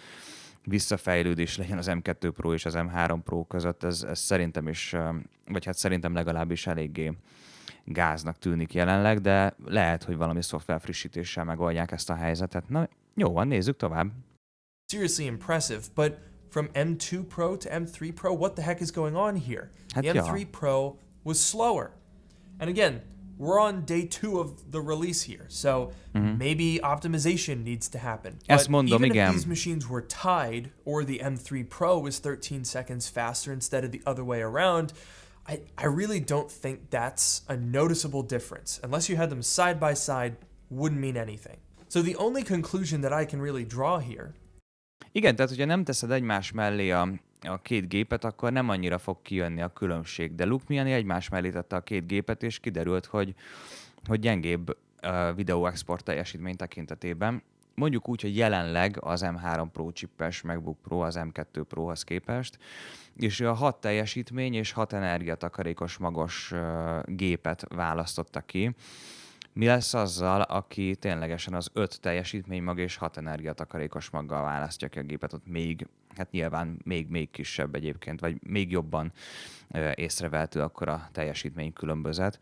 visszafejlődés legyen az M2 Pro és az M3 Pro között, ez szerintem is, vagy hát szerintem legalábbis eléggé gáznak tűnik jelenleg, de lehet, hogy valami szoftverfrissítéssel megoldják ezt a helyzetet. Na, jó van, nézzük tovább. Seriously impressive, but from M2 Pro to M3 Pro, what the heck is going on here? Hát The ja. M3 Pro was slower. And again, we're on day 2 of the release here, so maybe optimization needs to happen. Ezt But mondom, even igen. if these machines were tied, or the M3 Pro was 13 seconds faster instead of the other way around, I really don't think that's a noticeable difference. Unless you had them side by side, wouldn't mean anything. So the only conclusion that I can really draw here. Igen, tehát hogyha nem teszed egymás mellé a két gépet, akkor nem annyira fog kijönni a különbség. De Luke Miani egymás mellé tette a két gépet, és kiderült, hogy gyengébb videó export teljesítmény tekintetében. Mondjuk úgy, hogy jelenleg az M3 Pro chippes MacBook Pro az M2 Prohoz képest, és a 6 teljesítmény és 6 energiatakarékos magos gépet választotta ki. Mi lesz azzal, aki ténylegesen az 5 teljesítmény mag és 6 energiatakarékos maggal választja ki a gépet, ott még, hát nyilván még kisebb egyébként, vagy még jobban észrevehető akkor a teljesítmény különbözet.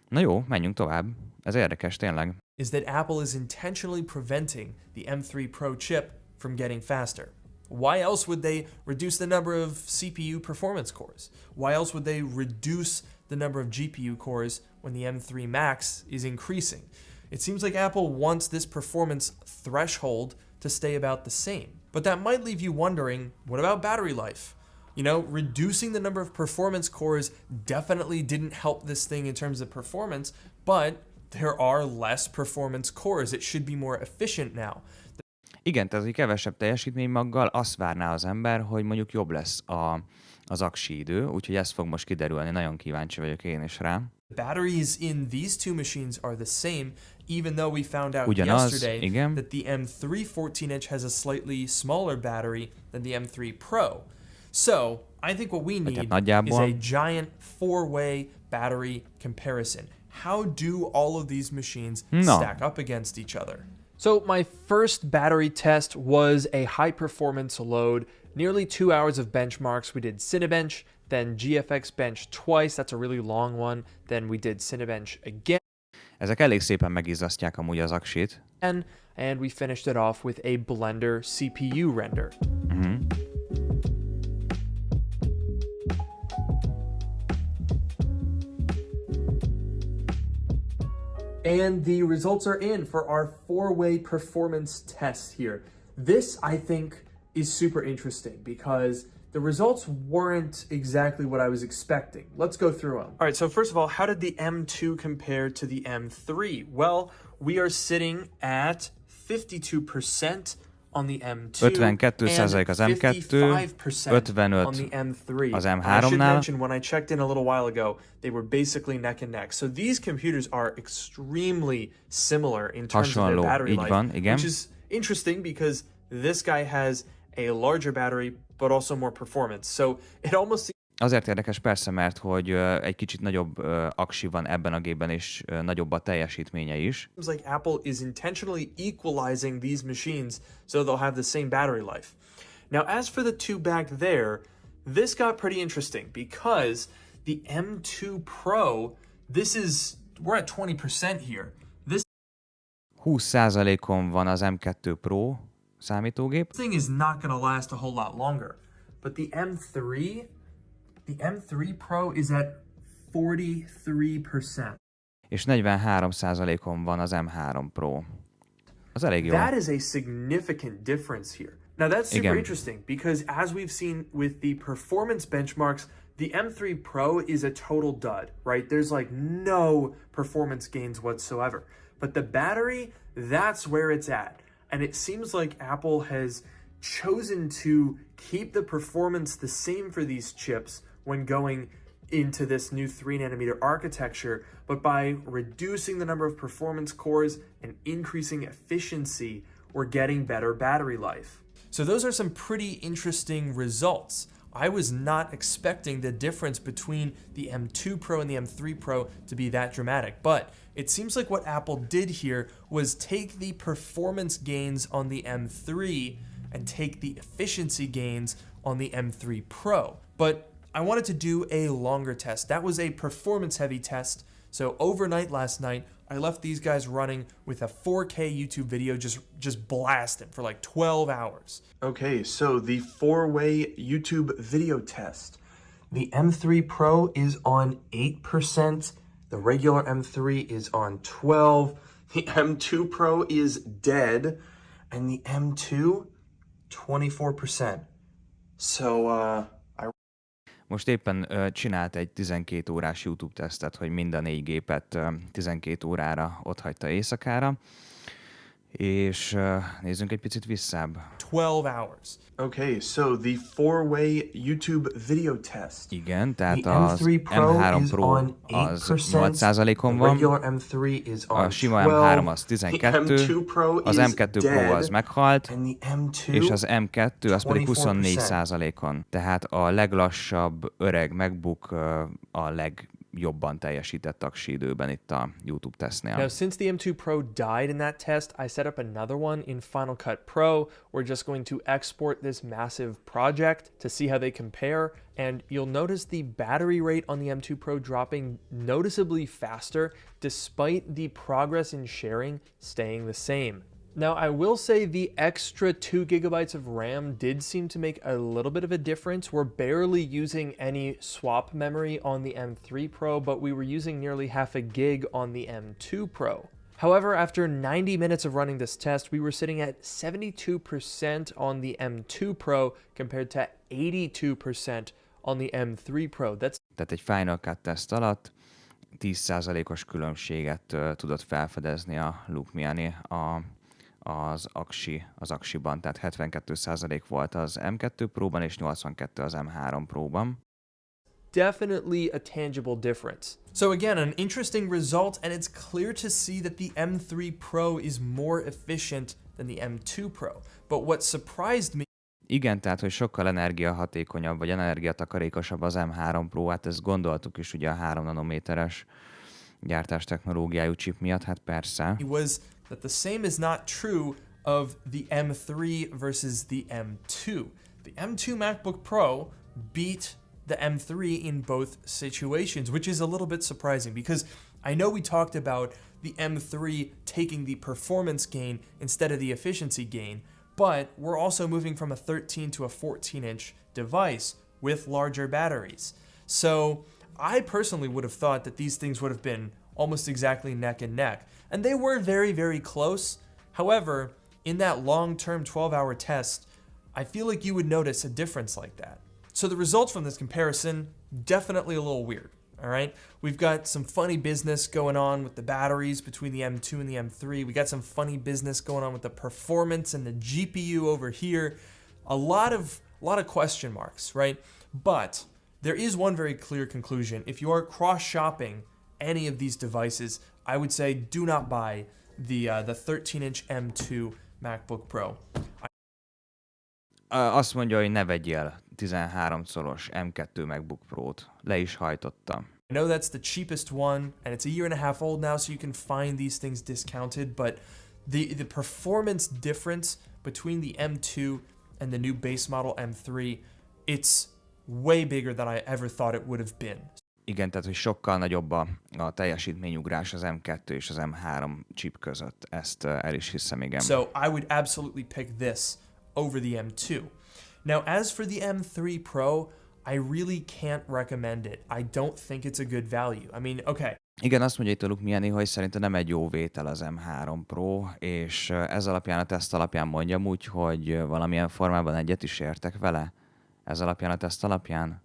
Na jó, menjünk tovább. Ez érdekes tényleg. Is that Apple is intentionally preventing the M3 Pro chip from getting faster. Why else would they reduce the number of CPU performance cores? Why else would they reduce the number of GPU cores when the M3 Max is increasing? It seems like Apple wants this performance threshold to stay about the same. But that might leave you wondering, what about battery life? You know, reducing the number of performance cores definitely didn't help this thing in terms of performance, but there are less performance cores. It should be more efficient now. Igen, tehát hogy kevesebb teljesítménymaggal azt várná az ember, hogy mondjuk jobb lesz az aksi idő, úgyhogy ez fog most kiderülni, nagyon kíváncsi vagyok én is rá. The batteries in these two machines are the same, even though we found out Ugyanaz, yesterday igen. that the M3 14-inch has a slightly smaller battery than the M3 Pro. So, I think what we need is nagyjából. a giant 4-way battery comparison. How do all of these machines stack up against each other? So my first battery test was a high performance load, nearly 2 hours of benchmarks. We did Cinebench, then GFX Bench twice. That's a really long one. Then we did Cinebench again. Ezek elég szépen megizzasztják amúgy az aksit. And we finished it off with a Blender CPU render. And the results are in for our 4-way performance test here. This, I think, is super interesting because the results weren't exactly what I was expecting. Let's go through them. All right, so first of all, how did the M2 compare to the M3? Well, we are sitting at 52% on the M2 52% az M2, 55% on the M3. az I should M3-nál. mention, when I checked in a little while ago, they were basically neck and neck. So these computers are extremely similar in terms of their Hasonló, battery így life, van, igen. which is interesting because this guy has a larger battery, but also more performance. So it almost Azért érdekes persze, mert hogy egy kicsit nagyobb aksi van ebben a gépben, és nagyobb a teljesítménye is. seems like Apple is intentionally equalizing these machines so they'll have the same battery life. Now, as for the two back there, this got pretty interesting because the M2 Pro, we're at 20% here. This 20%-on van az M2 Pro számítógép. thing is not going to last a whole lot longer. But the M3 Pro is at 43%. És 43%-on van az M3 Pro. Az elég jó. That is a significant difference here. Now that's super Igen. interesting because as we've seen with the performance benchmarks, the M3 Pro is a total dud, right? There's like no performance gains whatsoever. But the battery, that's where it's at. And it seems like Apple has chosen to keep the performance the same for these chips when going into this new 3nm architecture, but by reducing the number of performance cores and increasing efficiency, we're getting better battery life. So those are some pretty interesting results. I was not expecting the difference between the M2 Pro and the M3 Pro to be that dramatic, but it seems like what Apple did here was take the performance gains on the M3 and take the efficiency gains on the M3 Pro. But I wanted to do a longer test. That was a performance-heavy test. So overnight last night, I left these guys running with a 4K YouTube video, just blasting for like 12 hours. Okay, so the 4-way YouTube video test. The M3 Pro is on 8%. The regular M3 is on 12. The M2 Pro is dead. And the M2, 24%. So, Most éppen csinált egy 12 órás YouTube tesztet, hogy mind a 4 gépet 12 órára otthagyta éjszakára, és nézzünk egy picit visszább. 12 hours. Okay, so the 4-way YouTube video test. Igen, tehát az M3 Pro az 8%-on van, a sima M3 az 12, az M2 Pro az meghalt, és az M2 az pedig 24%-on. Tehát a leglassabb öreg MacBook a legjobban teljesített aksi időben itt a YouTube tesztnél. Now, since the M2 Pro died in that test, I set up another one in Final Cut Pro. We're just going to export this massive project to see how they compare, and you'll notice the battery rate on the M2 Pro dropping noticeably faster despite the progress in sharing staying the same. Now, I will say the extra 2 gigabytes of RAM did seem to make a little bit of a difference. We're barely using any swap memory on the M3 Pro, but we were using nearly half a gig on the M2 Pro. However, after 90 minutes of running this test, we were sitting at 72% on the M2 Pro compared to 82% on the M3 Pro. Tehát egy Final Cut teszt alatt 10%-os különbséget tudott felfedezni a Lumiani az aksiban, tehát 72% volt az M2 Pro-ban és 82% az M3 Pro-ban. Definitely a tangible difference. So again, an interesting result, and it's clear to see that the M3 Pro is more efficient than the M2 Pro. But what surprised me... Igen, tehát, hogy sokkal energiahatékonyabb, vagy energiatakarékosabb az M3 Pro, hát ezt gondoltuk is ugye a 3 nanométeres gyártás technológiájú chip miatt, hát persze. Was that the same is not true of the M3 versus the M2. The M2 MacBook Pro beat the M3 in both situations, which is a little bit surprising because I know we talked about the M3 taking the performance gain instead of the efficiency gain, but we're also moving from a 13 to a 14-inch device with larger batteries. So I personally would have thought that these things would have been almost exactly neck and neck. And they were very, very close. However, in that long-term 12-hour test, I feel like you would notice a difference like that. So the results from this comparison, definitely a little weird, all right? We've got some funny business going on with the batteries between the M2 and the M3. We got some funny business going on with the performance and the GPU over here. A lot of question marks, right? But there is one very clear conclusion. If you are cross-shopping any of these devices, I would say do not buy the 13-inch M2 MacBook Pro. Azt mondja, hogy ne vegyél 13-szoros M2 MacBook Pro-t. Le is hajtotta. I know that's the cheapest one, and it's a year and a half old now, so you can find these things discounted, but the performance difference between the M2 and the new base model M3, it's way bigger than I ever thought it would have been. Igen, tehát hogy sokkal nagyobb a teljesítményugrás az M2 és az M3 chip között. Ezt el is hiszem, igen. So I would absolutely pick this over the M2. Now, as for the M3 Pro, I really can't recommend it. I don't think it's a good value. I mean, okay. Igen, azt mondja itt a Lumiani, hogy szerintem nem egy jó vétel az M3 Pro, és ez alapján, a teszt alapján mondjam úgy, hogy valamilyen formában egyet is értek vele. Ez alapján, a teszt alapján.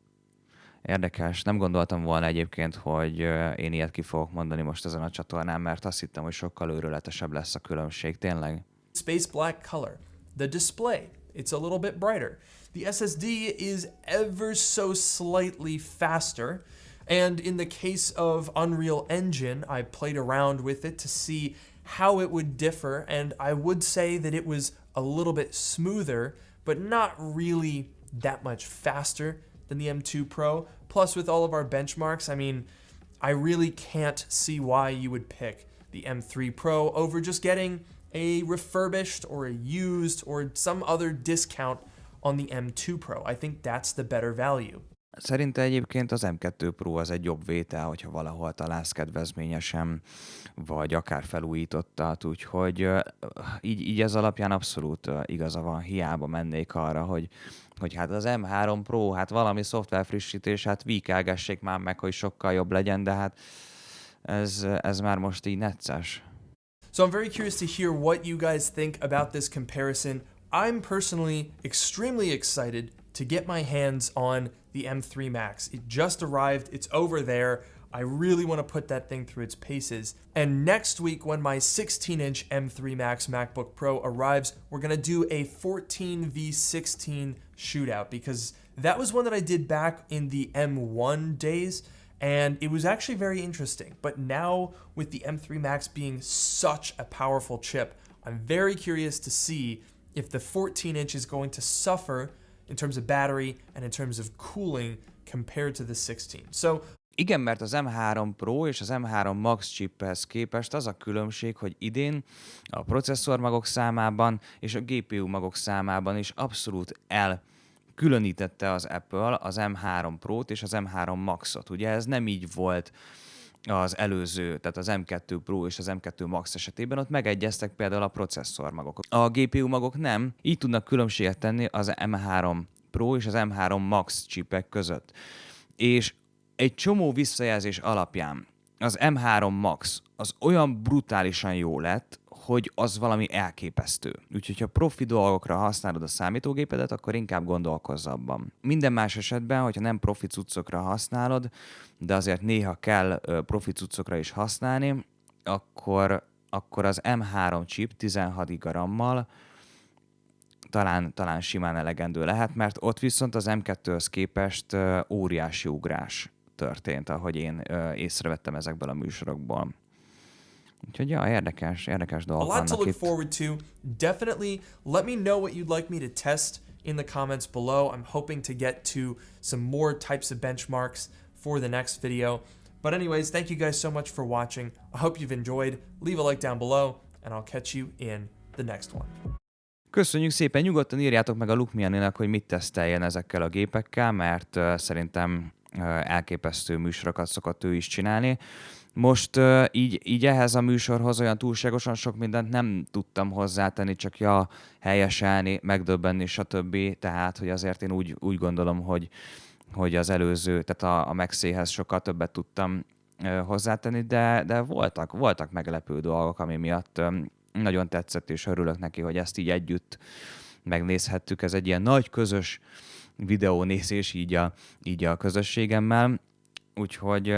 Érdekes. Nem gondoltam volna egyébként, hogy én ilyet ki fogok mondani most ezen a csatornán, mert azt hittem, hogy sokkal őrületesebb lesz a különbség. Tényleg? space black color. The display, it's a little bit brighter. The SSD is ever so slightly faster. And in the case of Unreal Engine, I played around with it to see how it would differ, and I would say that it was a little bit smoother, but not really that much faster than the M2 Pro. Plus, with all of our benchmarks, I mean, I really can't see why you would pick the M3 Pro over just getting a refurbished or a used or some other discount on the M2 Pro. I think that's the better value. Szerinte egyébként az M2 Pro az egy jobb vétel, hogyha valahol találsz kedvezményesen, vagy akár felújítottat, úgyhogy így ez alapján abszolút igaza van, hiába mennék arra, hogy hát az M3 Pro, hát valami szoftver frissítés, hát víkelgessék már meg, hogy sokkal jobb legyen, de hát ez már most így necces. So I'm very curious to hear what you guys think about this comparison. I'm personally extremely excited to get my hands on the M3 Max. It just arrived, it's over there. I really want to put that thing through its paces. And next week, when my 16-inch M3 Max MacBook Pro arrives, we're going to do a 14v16 shootout, because that was one that I did back in the M1 days, and it was actually very interesting. But now, with the M3 Max being such a powerful chip, I'm very curious to see if the 14-inch is going to suffer in terms of battery and in terms of cooling compared to the 16. So igen, mert az M3 Pro és az M3 Max chiphez képest az a különbség, hogy idén a processzormagok számában és a GPU magok számában is abszolút elkülönítette az Apple az M3 Pro-t és az M3 Maxot. Ugye ez nem így volt az előző, tehát az M2 Pro és az M2 Max esetében, ott megegyeztek például a processzormagok. A GPU magok nem, így tudnak különbséget tenni az M3 Pro és az M3 Max chipek között. És egy csomó visszajelzés alapján az M3 Max az olyan brutálisan jó lett, hogy az valami elképesztő. Úgyhogy ha profi dolgokra használod a számítógépedet, akkor inkább gondolkozz abban. Minden más esetben, hogyha nem profi cuccokra használod, de azért néha kell profi cuccokra is használni, akkor az M3 chip 16 GB RAM-mal talán simán elegendő lehet, mert ott viszont az M2-höz képest óriási ugrás történt, ahogy én észrevettem ezekből a műsorokból. Úgyhogy ja, érdekes dolgok vannak itt. A lot to look forward to. Definitely let me know what you'd like me to test in the comments below. I'm hoping to get to some more types of benchmarks for the next video. But anyways, thank you guys so much for watching. I hope you've enjoyed. Leave a like down below, and I'll catch you in the next one. Köszönjük szépen, nyugodtan írjátok meg a Lukmianinak, hogy mit teszteljen ezekkel a gépekkel, mert szerintem elképesztő műsorokat szokott ő is csinálni. Most így ehhez a műsorhoz olyan túlságosan sok mindent nem tudtam hozzátenni, csak helyeselni, megdöbbenni, stb. Tehát, hogy azért én úgy gondolom, hogy az előző, tehát a Maxéhez sokkal többet tudtam hozzátenni, de voltak meglepő dolgok, ami miatt nagyon tetszett, és örülök neki, hogy ezt így együtt megnézhettük. Ez egy ilyen nagy közös videónézés így a közösségemmel, úgyhogy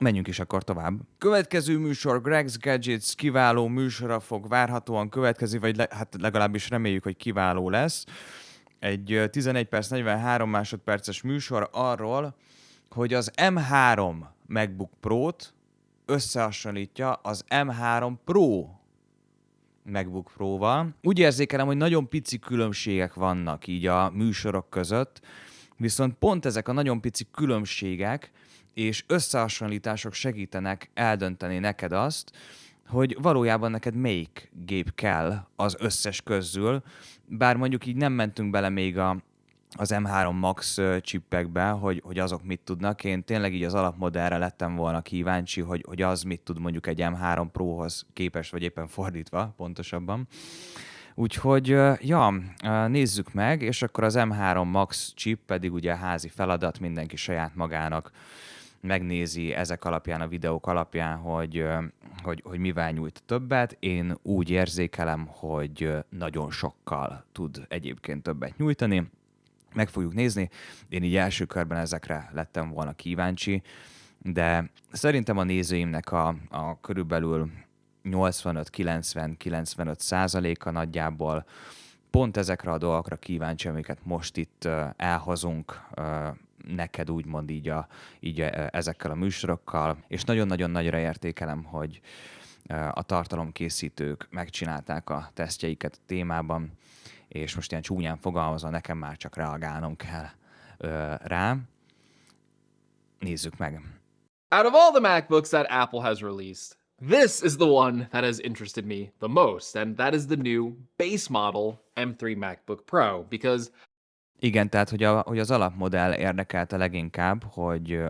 menjünk is akkor tovább. Következő műsor Greg's Gadgets kiváló műsora fog várhatóan következni, vagy hát legalábbis reméljük, hogy kiváló lesz. Egy 11 perc 43 másodperces műsor arról, hogy az M3 MacBook Pro-t összehasonlítja az M3 Pro MacBook Pro-val. Úgy érzékelem, hogy nagyon pici különbségek vannak így a műsorok között, viszont pont ezek a nagyon pici különbségek és összehasonlítások segítenek eldönteni neked azt, hogy valójában neked melyik gép kell az összes közül, bár mondjuk így nem mentünk bele még az M3 Max chipekbe, hogy azok mit tudnak. Én tényleg így az alapmodellre lettem volna kíváncsi, hogy az mit tud mondjuk egy M3 Prohoz képest, vagy éppen fordítva, pontosabban. Úgyhogy, nézzük meg, és akkor az M3 Max chip pedig ugye házi feladat, mindenki saját magának megnézi ezek alapján, a videók alapján, hogy mivel nyújt többet. Én úgy érzékelem, hogy nagyon sokkal tud egyébként többet nyújtani. Meg fogjuk nézni. Én így első körben ezekre lettem volna kíváncsi, de szerintem a nézőimnek a körülbelül 85-90-95%-a nagyjából pont ezekre a dolgokra kíváncsi, amiket most itt elhozunk neked, úgymond így ezekkel a műsorokkal, és nagyon-nagyon nagyra értékelem, hogy a tartalomkészítők megcsinálták a tesztjeiket a témában, és most ilyen csúnyán fogalmazva nekem már csak reagálnom kell rá. Nézzük meg. Out of all the MacBooks that Apple has released, this is the one that has interested me the most, and that is the new base model M3 MacBook Pro, because Igen, tehát hogy az alapmodell érdekelte leginkább, hogy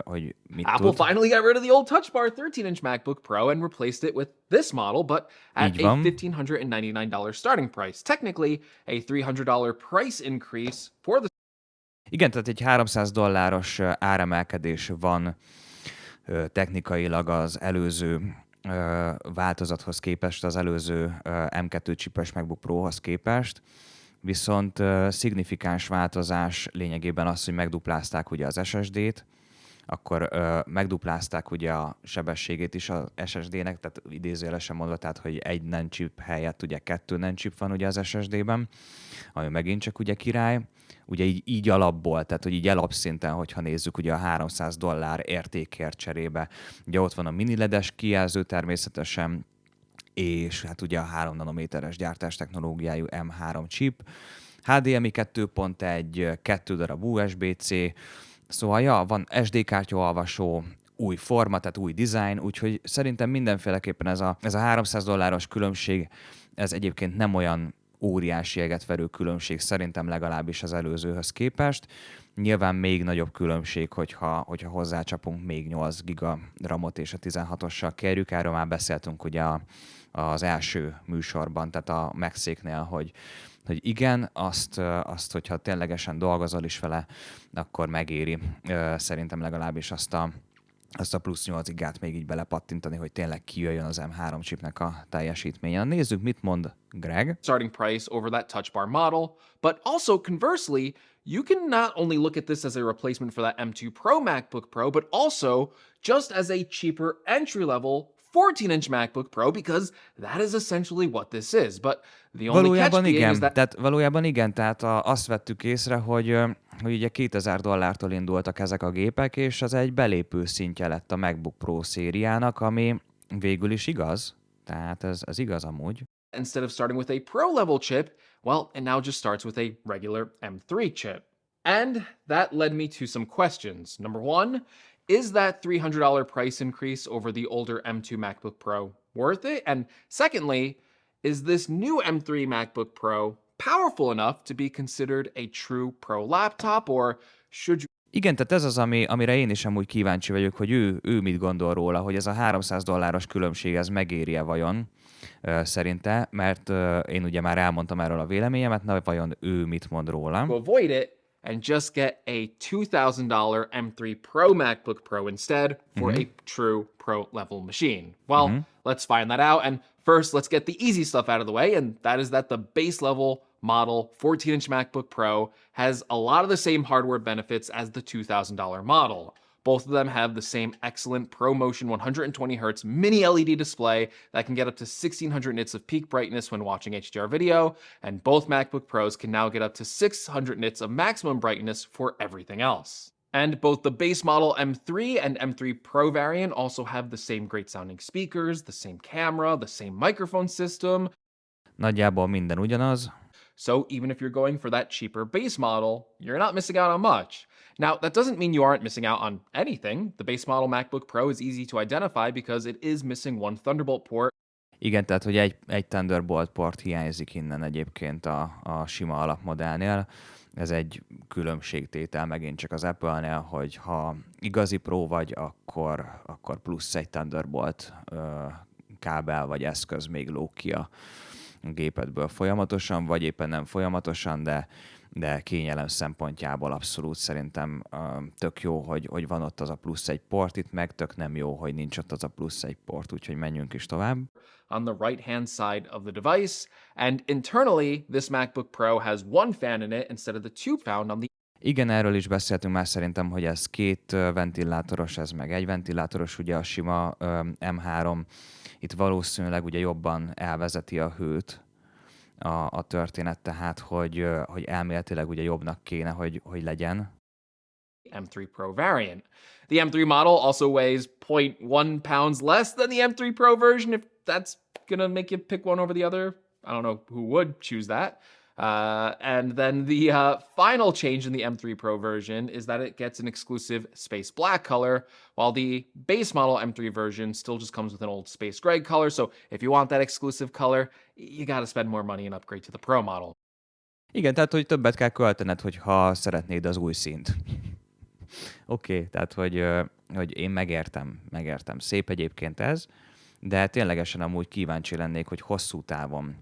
mit Apple tud. finally got rid of the old Touch Bar 13-inch MacBook Pro and replaced it with this model, but at Így a van. $1,599 starting price. Technically, a $300 price increase for the Igen, tehát egy $300 áremelkedés van technikailag az előző változathoz képest, az előző M2 csipes MacBook Prohoz képest, viszont szignifikáns változás lényegében az, hogy megduplázták ugye az SSD-t, akkor megduplázták ugye a sebességét is az SSD-nek, tehát idézőjelesen mondva, tehát hogy egy NAND chip helyett ugye 2 NAND chip van ugye az SSD-ben, ami megint csak ugye király. Ugye így alapból, tehát hogy így alapszinten, hogyha nézzük ugye a $300 értékért cserébe. Ugye ott van a mini LED-es kijelző természetesen, és hát ugye a 3 nanométeres gyártás technológiájú M3 chip, HDMI 2.1, 2 darab USB-C, szóval ja, van SD kártyaolvasó, új forma, tehát új design, úgyhogy szerintem mindenféleképpen ez a $300 különbség, ez egyébként nem olyan óriási egetverő különbség, szerintem legalábbis az előzőhöz képest. Nyilván még nagyobb különbség, hogyha hozzácsapunk még 8 giga RAM-ot és a 16-ossal kérjük. Erről már beszéltünk ugye az első műsorban, tehát a Megszéknél, hogy igen, azt, hogyha ténylegesen dolgozol is vele, akkor megéri szerintem legalábbis azt a plusz 8 gigát még így belepattintani, hogy tényleg kijöjjön az M3 chipnek a teljesítménye. Nézzük, mit mond Greg. starting price over that Touch Bar model, but also conversely, you can not only look at this as a replacement for that M2 Pro MacBook Pro, but also just as a cheaper entry-level 14-inch MacBook Pro, because that is essentially what this is. But the only catch being is that Valójában igen, tehát azt vettük észre, hogy ugye $2000 indultak ezek a gépek, és az egy belépő szintje lett a MacBook Pro szériának, ami végül is igaz. Tehát ez igaz amúgy. instead of starting with a Pro level chip, well, it now just starts with a regular M3 chip. And that led me to some questions. Number one, is that $300 price increase over the older M2 MacBook Pro worth it? And secondly, is this new M3 MacBook Pro powerful enough to be considered a true pro laptop, or should you Igen, tehát ez az, amire én is amúgy kíváncsi vagyok, hogy ő mit gondol róla, hogy ez a $300 különbség, ez megéri-e vajon szerinte, mert én ugye már elmondtam erről a véleményemet, na vajon ő mit mond róla. avoid it and just get a $2,000 M3 Pro MacBook Pro instead for a true pro level machine? Well, let's find that out. And first, let's get the easy stuff out of the way, and that is that the base level model 14-inch MacBook Pro has a lot of the same hardware benefits as the $2,000 model. Both of them have the same excellent ProMotion 120Hz mini LED display that can get up to 1600 nits of peak brightness when watching HDR video, and both MacBook Pros can now get up to 600 nits of maximum brightness for everything else. And both the base model M3 and M3 Pro variant also have the same great sounding speakers, the same camera, the same microphone system. Nagyjából minden ugyanaz. So even if you're going for that cheaper base model, you're not missing out on much. Now, that doesn't mean you aren't missing out on anything. The base model MacBook Pro is easy to identify because it is missing one Thunderbolt port. Igen, tehát hogy egy Thunderbolt port hiányzik innen egyébként a sima alapmodellnél. Ez egy különbségtétel megint csak az Apple-nél, hogy ha igazi Pro vagy, akkor plusz egy Thunderbolt kábel vagy eszköz még lóg ki a gépedből folyamatosan, vagy éppen nem folyamatosan, de kényelem szempontjából abszolút szerintem tök jó, hogy van ott az a plusz egy port, itt meg tök nem jó, hogy nincs ott az a plusz egy port, úgyhogy menjünk is tovább. On the right-hand side of the device, and internally, this MacBook Pro has one fan in it instead of the two found on the Igen, erről is beszéltünk már szerintem, hogy ez 2 ventilátoros, ez meg egy ventilátoros, ugye a sima M3, itt valószínűleg ugye jobban elvezeti a hőt a történet, tehát hogy elméletileg ugye jobbnak kéne, hogy legyen. M3 Pro variant. The M3 model also weighs 0.1 pounds less than the M3 Pro version, if that's gonna make you pick one over the other. I don't know who would choose that. And then the final change in the M3 Pro version is that it gets an exclusive space black color, while the base model M3 version still just comes with an old space gray color. So if you want that exclusive color, you gotta spend more money and upgrade to the Pro model. Igen, tehát hogy többet kell költened, hogyha szeretnéd az új színt. Oké, tehát hogy én megértem. Szép egyébként ez, de ténylegesen amúgy kíváncsi lennék, hogy hosszú távon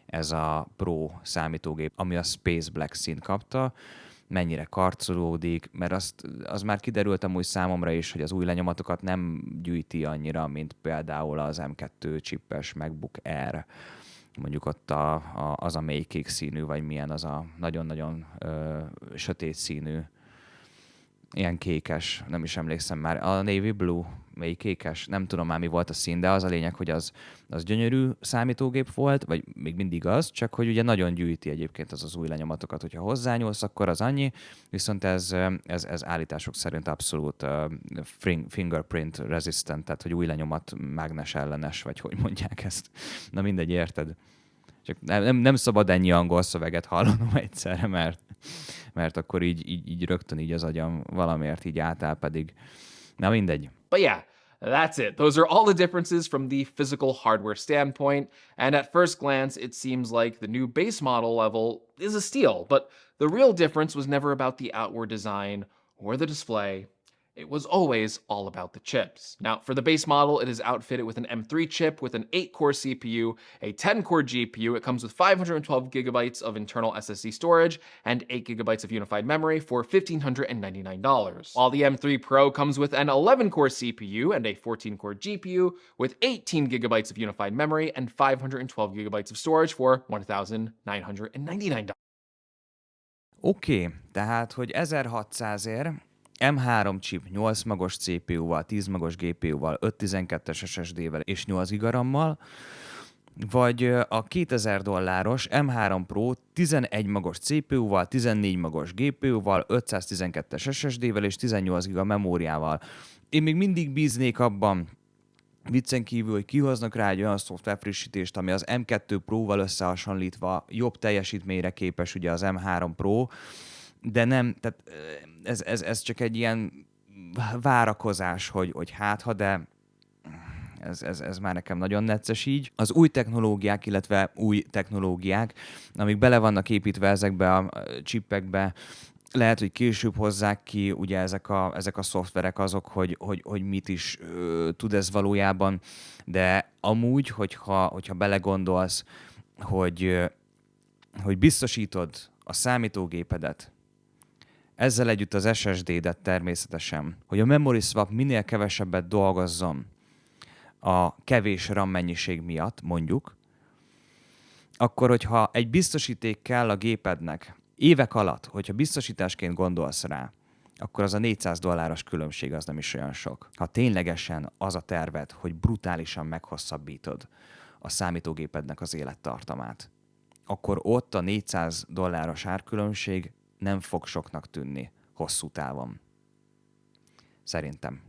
ez a Pro számítógép, ami a Space Black színt kapta, mennyire karcolódik, mert az már kiderült amúgy számomra is, hogy az új lenyomatokat nem gyűjti annyira, mint például az M2 chippes MacBook Air. Mondjuk ott az a mély kék színű, vagy milyen az a nagyon-nagyon sötét színű, ilyen kékes, nem is emlékszem már, a navy blue, mély kékes, nem tudom már mi volt a szín, de az a lényeg, hogy az gyönyörű számítógép volt, vagy még mindig az, csak hogy ugye nagyon gyűjti egyébként az új lenyomatokat, hogyha hozzányúlsz, akkor az annyi, viszont ez állítások szerint abszolút fingerprint resistant, tehát hogy új lenyomat mágnes ellenes, vagy hogy mondják ezt. Na mindegy, érted? Csak nem szabad ennyi angol szöveget hallanom egyszerre, mert akkor így rögtön így az agyam valamiért így átáll pedig. Na mindegy. But yeah, that's it. Those are all the differences from the physical hardware standpoint, and at first glance, it seems like the new base model level is a steal, but the real difference was never about the outward design or the display. It was always all about the chips. Now, for the base model, it is outfitted with an M3 chip with an 8-core CPU, a 10-core GPU. It comes with 512 gigabytes of internal SSD storage and 8 gigabytes of unified memory for $1,599. While the M3 Pro comes with an 11-core CPU and a 14-core GPU with 18 gigabytes of unified memory and 512 gigabytes of storage for $1,999. Oké, tehát, hogy 1600-ért M3 chip 8 magos CPU-val, 10 magos GPU-val, 512-es SSD-vel és 8 GB-ral, vagy a $2000 M3 Pro 11 magos CPU-val, 14 magos GPU-val, 512-es SSD-vel és 18 GB memóriával. Én még mindig bíznék abban, viccen kívül, hogy kihoznak rá egy olyan szoftver frissítést, ami az M2 Pro-val összehasonlítva jobb teljesítményre képes, ugye az M3 Pro, de nem, tehát ez csak egy ilyen várakozás, hogy hátha, de ez már nekem nagyon necces így. Az új technológiák, amik bele vannak építve ezekbe a chipekbe, lehet, hogy később hozzák ki ugye ezek a szoftverek azok, hogy mit is tud ez valójában, de amúgy, hogyha belegondolsz, hogy biztosítod a számítógépedet, ezzel együtt az SSD-det természetesen, hogy a memory swap minél kevesebbet dolgozzon a kevés RAM mennyiség miatt, mondjuk, akkor, hogyha egy biztosíték kell a gépednek évek alatt, hogyha biztosításként gondolsz rá, akkor az a $400 különbség az nem is olyan sok. Ha ténylegesen az a terved, hogy brutálisan meghosszabbítod a számítógépednek az élettartamát, akkor ott a $400 árkülönbség nem fog soknak tűnni hosszú távon. Szerintem.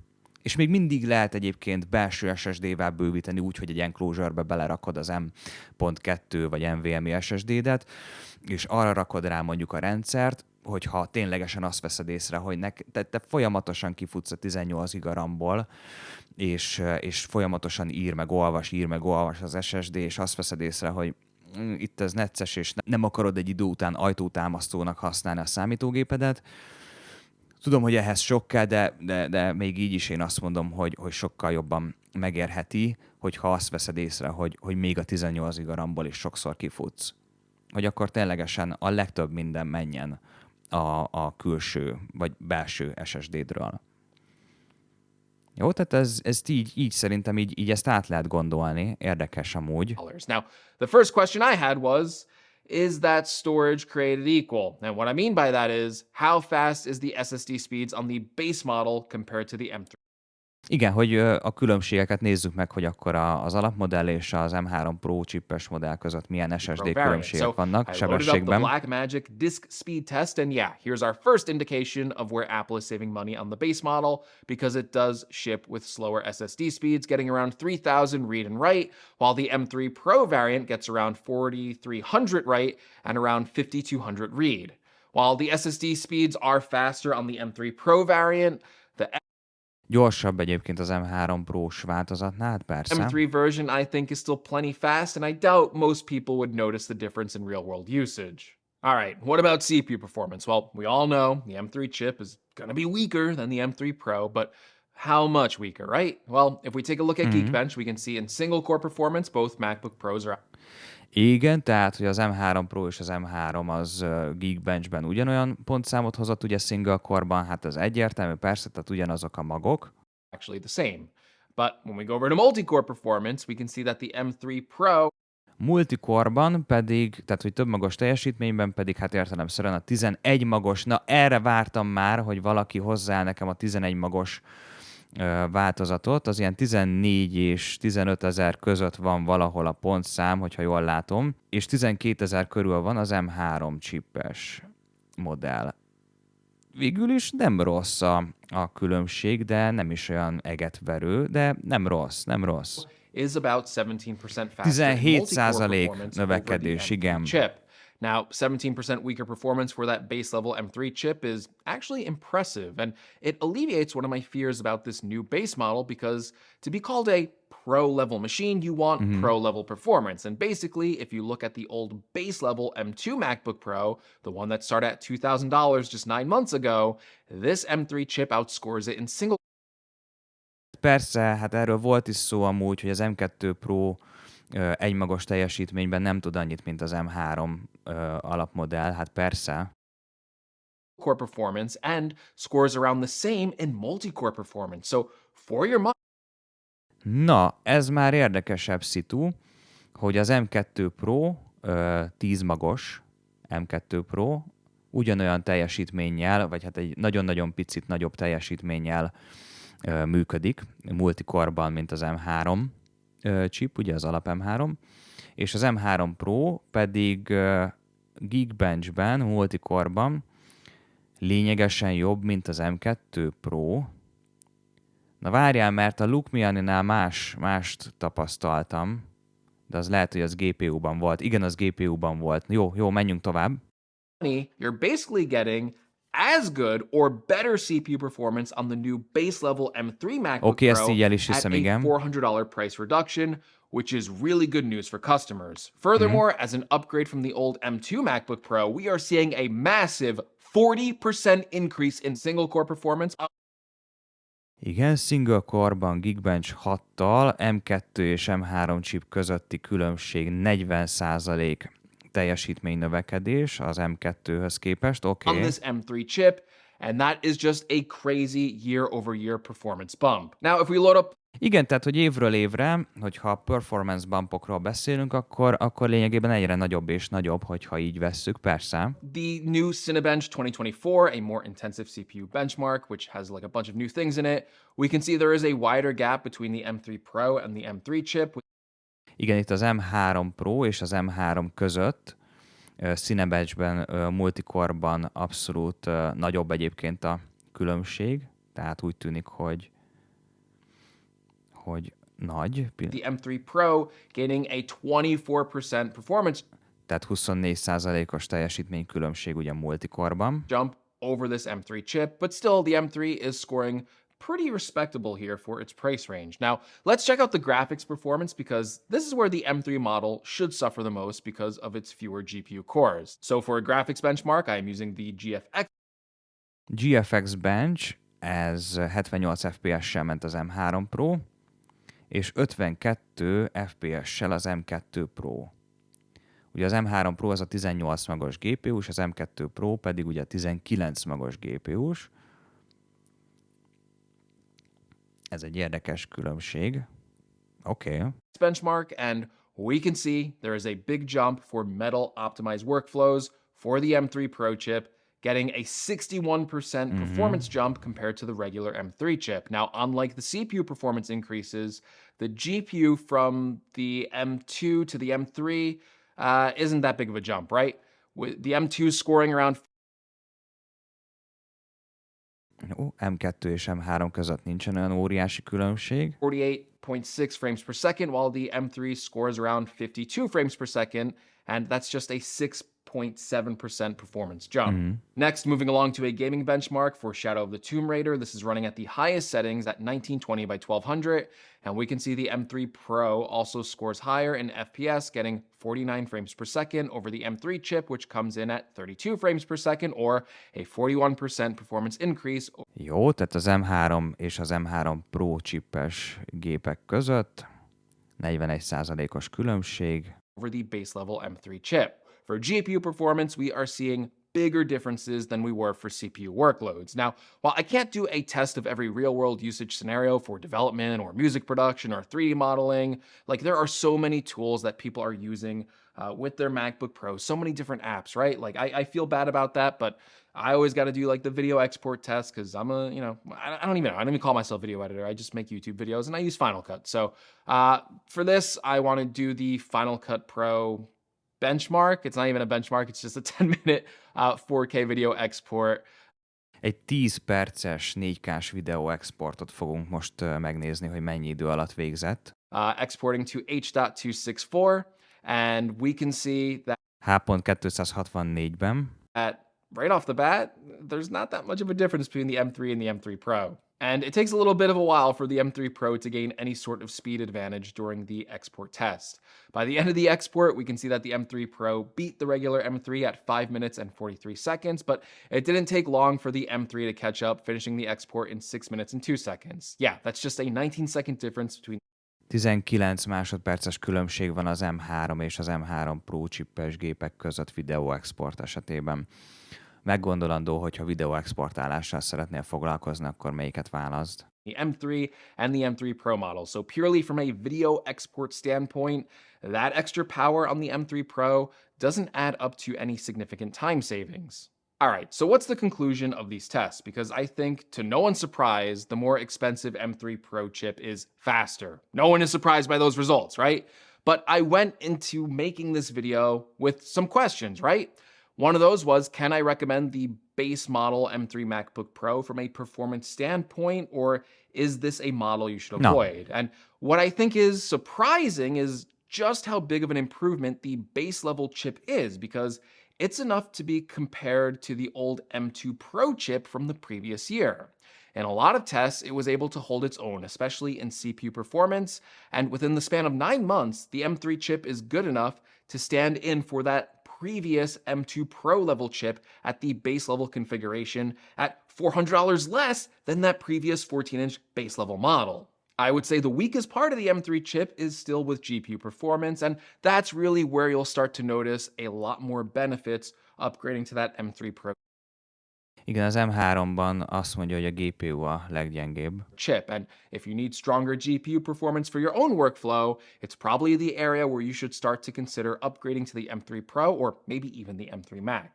És még mindig lehet egyébként belső SSD-vel bővíteni úgy, hogy egy enclosure-be belerakod az M.2 vagy NVMe SSD-det, és arra rakod rá mondjuk a rendszert, hogyha ténylegesen azt veszed észre, hogy te folyamatosan kifutsz a 18 GB RAM-ból, és folyamatosan ír meg olvas az SSD, és azt veszed észre, hogy itt ez necces, és nem akarod egy idő után ajtótámasztónak használni a számítógépedet. Tudom, hogy ehhez sok kell, de még így is én azt mondom, hogy sokkal jobban megérheti, hogyha azt veszed észre, hogy még a 18 GB RAM-ból is sokszor kifutsz. Hogy akkor ténylegesen a legtöbb minden menjen a külső vagy belső SSD-dről. Jó, tehát ez így szerintem így ezt át lehet gondolni. Érdekes amúgy. Now, the first question I had was, is that storage created equal? And what I mean by that is, how fast is the SSD speeds on the base model compared to the M3? Igen, hogy a különbségeket nézzük meg, hogy akkor az alapmodell és az M3 Pro chipes modell között milyen SSD különbségek vannak I loaded up the sebességben. Blackmagic disk speed test, and yeah, here's our first indication of where Apple is saving money on the base model, because it does ship with slower SSD speeds, getting around 3000 read and write, while the M3 Pro variant gets around 4300 write and around 5200 read. While the SSD speeds are faster on the M3 Pro variant, the Gyorsabb egyébként az M3 Pro-s változatnál, hát persze. M3 version I think is still plenty fast, and I doubt most people would notice the difference in real-world usage. All right, what about CPU performance? Well, we all know the M3 chip is going to be weaker than the M3 Pro, but how much weaker, right? Well, if we take a look at Geekbench, we can see in single-core performance, both MacBook Pros are Igen, tehát hogy az M3 Pro és az M3 az Geekbenchben ugyanolyan pontszámot hozott, ugye single core-ban, hát az egyértelmű, persze, tehát ugyanazok a magok. actually the same. But when we go over to multi-core performance, we can see that the M3 Pro Multicore-ban pedig, tehát hogy több magos teljesítményben pedig hát értelemszerűen a 11 magos, na erre vártam már, hogy valaki hozzá nekem a 11 magos változatot, az ilyen 14 és 15 ezer között van valahol a pontszám, hogyha jól látom, és 12 ezer körül van az M3 chipes modell. Végül is nem rossz a különbség, de nem is olyan egetverő, de nem rossz, nem rossz. is about 17% faster in 17% multi-core performance over the növekedés, M3 igen. chip. Now, 17% weaker performance for that base level M3 chip is actually impressive, and it alleviates one of my fears about this new base model, because to be called a pro level machine, you want pro level performance. And basically, if you look at the old base level M2 MacBook Pro, the one that started at $2,000 just 9 months ago, this M3 chip outscores it in single Persze, hát erről volt is szó amúgy, hogy az M2 Pro egymagos teljesítményben nem tud annyit, mint az M3 alapmodell, hát persze. core performance and scores around the same in multi-core performance. So for your money, Na, ez már érdekesebb szitu, hogy az M2 Pro 10 magos M2 Pro ugyanolyan teljesítménnyel, vagy hát egy nagyon-nagyon picit nagyobb teljesítménnyel működik multicore-ban, mint az M3 chip, ugye az alap M3, és az M3 Pro pedig Geekbenchben, multicore-ban lényegesen jobb, mint az M2 Pro. Na várjál, mert a Lukmianinál mást tapasztaltam, de az lehet, hogy az GPU-ban volt. Igen, az GPU-ban volt. Jó, menjünk tovább. you're basically getting as good or better CPU performance on the new base level M3 MacBook Oké, ezt Pro így el is at hiszem, a igen. $400 price reduction, which is really good news for customers. Furthermore, as an upgrade from the old M2 MacBook Pro, we are seeing a massive 40% increase in single-core performance. Igen, single core-ban Geekbench 6-tal M2 és M3 chip közötti különbség 40% teljesítmény növekedés az M2-höz képest. Oké. On this M3 chip, and that is just a crazy year-over-year performance bump. Now, if we load up Igen, tehát, hogy évről évre, hogyha performance bumpokról beszélünk, akkor lényegében egyre nagyobb és nagyobb, hogyha így vesszük, persze. the new Cinebench 2024, a more intensive CPU benchmark, which has like a bunch of new things in it, we can see there is a wider gap between the M3 Pro and the M3 chip. Igen, itt az M3 Pro és az M3 között Cinebenchben, multicore-ban abszolút nagyobb egyébként a különbség, tehát úgy tűnik, hogy nagy. The M3 Pro gaining a 24% performance Tehát 24%-os teljesítmény különbség ugye multicore-ban. jump over this M3 chip, but still the M3 is scoring pretty respectable here for its price range. Now, let's check out the graphics performance, because this is where the M3 model should suffer the most because of its fewer GPU cores. So for a graphics benchmark, I am using the GFX Bench, ez 78 FPS-sel ment az M3 Pro, és 52 FPS-sel az M2 Pro. Ugye az M3 Pro az a 18 magos GPU-s, az M2 Pro pedig ugye a 19 magos GPU-s. Ez egy érdekes különbség. Oké. benchmark, and we can see there is a big jump for metal optimized workflows for the M3 Pro chip, getting a 61% performance jump compared to the regular M3 chip. Now, unlike the CPU performance increases, the GPU from the M2 to the M3 isn't that big of a jump, right? With the M2 scoring around M2 és M3 között nincsen olyan óriási különbség. 48.6 frames per second, while the M3 scores around 52 frames per second, and that's just a 6.7% performance jump. Next, moving along to a gaming benchmark for Shadow of the Tomb Raider. This is running at the highest settings at 1920 by 1200, and we can see the M3 Pro also scores higher in FPS, getting 49 frames per second over the M3 chip, which comes in at 32 frames per second, or a 41% performance increase. Jó, tehát az M3 és az M3 Pro chippes gépek között 41%-os különbség. Over the base level M3 chip. For GPU performance, we are seeing bigger differences than we were for CPU workloads. Now, while I can't do a test of every real-world usage scenario for development or music production or 3D modeling, like there are so many tools that people are using with their MacBook Pro, so many different apps, right? Like I feel bad about that, but I always got to do like the video export test because I'm a, I don't even call myself video editor. I just make YouTube videos and I use Final Cut. So for this, I want to do the Final Cut Pro benchmark. It's not even a benchmark. It's just a 10-minute 4K video export. Egy 10 perces 4K-s videó exportot fogunk most megnézni, hogy mennyi idő alatt végzett. Exporting to H.264, and we can see that H.264-ben. Right off the bat, there's not that much of a difference between the M3 and the M3 Pro. And it takes a little bit of a while for the M3 Pro to gain any sort of speed advantage during the export test. By the end of the export, we can see that the M3 Pro beat the regular M3 at 5 minutes and 43 seconds, but it didn't take long for the M3 to catch up, finishing the export in 6 minutes and 2 seconds. Yeah, that's just a 19-second difference between 19 másodperces különbség van az M3 és az M3 Pro chippes gépek között videó export esetében. Meggondolandó, hogyha videó exportálással szeretnél foglalkozni, akkor melyiket válaszd? The M3 and the M3 Pro model. So purely from a video export standpoint, that extra power on the M3 Pro doesn't add up to any significant time savings. All right, so what's the conclusion of these tests? Because I think, to no one's surprise, the more expensive M3 Pro chip is faster. No one is surprised by those results, right? But I went into making this video with some questions, right? One of those was, can I recommend the base model M3 MacBook Pro from a performance standpoint, or is this a model you should avoid? No. And what I think is surprising is just how big of an improvement the base level chip is, because it's enough to be compared to the old M2 Pro chip from the previous year. In a lot of tests, it was able to hold its own, especially in CPU performance, and within the span of 9 months, the M3 chip is good enough to stand in for that previous M2 Pro level chip at the base level configuration at $400 less than that previous 14-inch base level model. I would say the weakest part of the M3 chip is still with GPU performance, and that's really where you'll start to notice a lot more benefits upgrading to that M3 Pro. Igen, az M3-ban azt mondja, hogy a GPU a leggyengébb. Chip, and if you need stronger GPU performance for your own workflow, it's probably the area where you should start to consider upgrading to the M3 Pro or maybe even the M3 Max.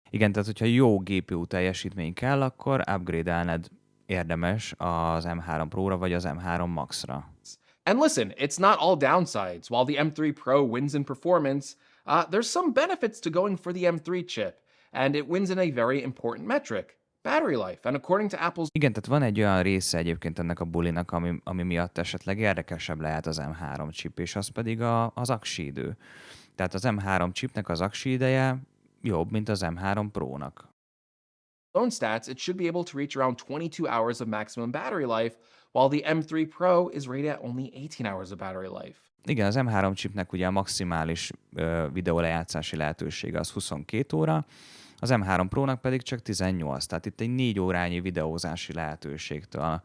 Igen, tehát hogyha jó GPU teljesítmény kell, akkor upgrade-elned érdemes az M3 Pro-ra vagy az M3 Max-ra. And listen, it's not all downsides. While the M3 Pro wins in performance, there's some benefits to going for the M3 chip. And it wins in a very important metric, battery life. And according to Apple's... Igen, tehát van egy olyan része egyébként ennek a bulinak, ami miatt esetleg érdekesebb lehet az M3 chip, és az pedig az aksi idő. Tehát az M3 chipnek az aksi ideje jobb, mint az M3 Pro-nak. Own stats, it should be able to reach around 22 hours of maximum battery life, while the M3 Pro is rated at only 18 hours of battery life. Igen, az M3 chipnek ugye a maximális videólejátszási lehetősége az 22 óra, az M3 Pro-nak pedig csak 18, tehát itt egy 4 órányi videózási lehetőségtől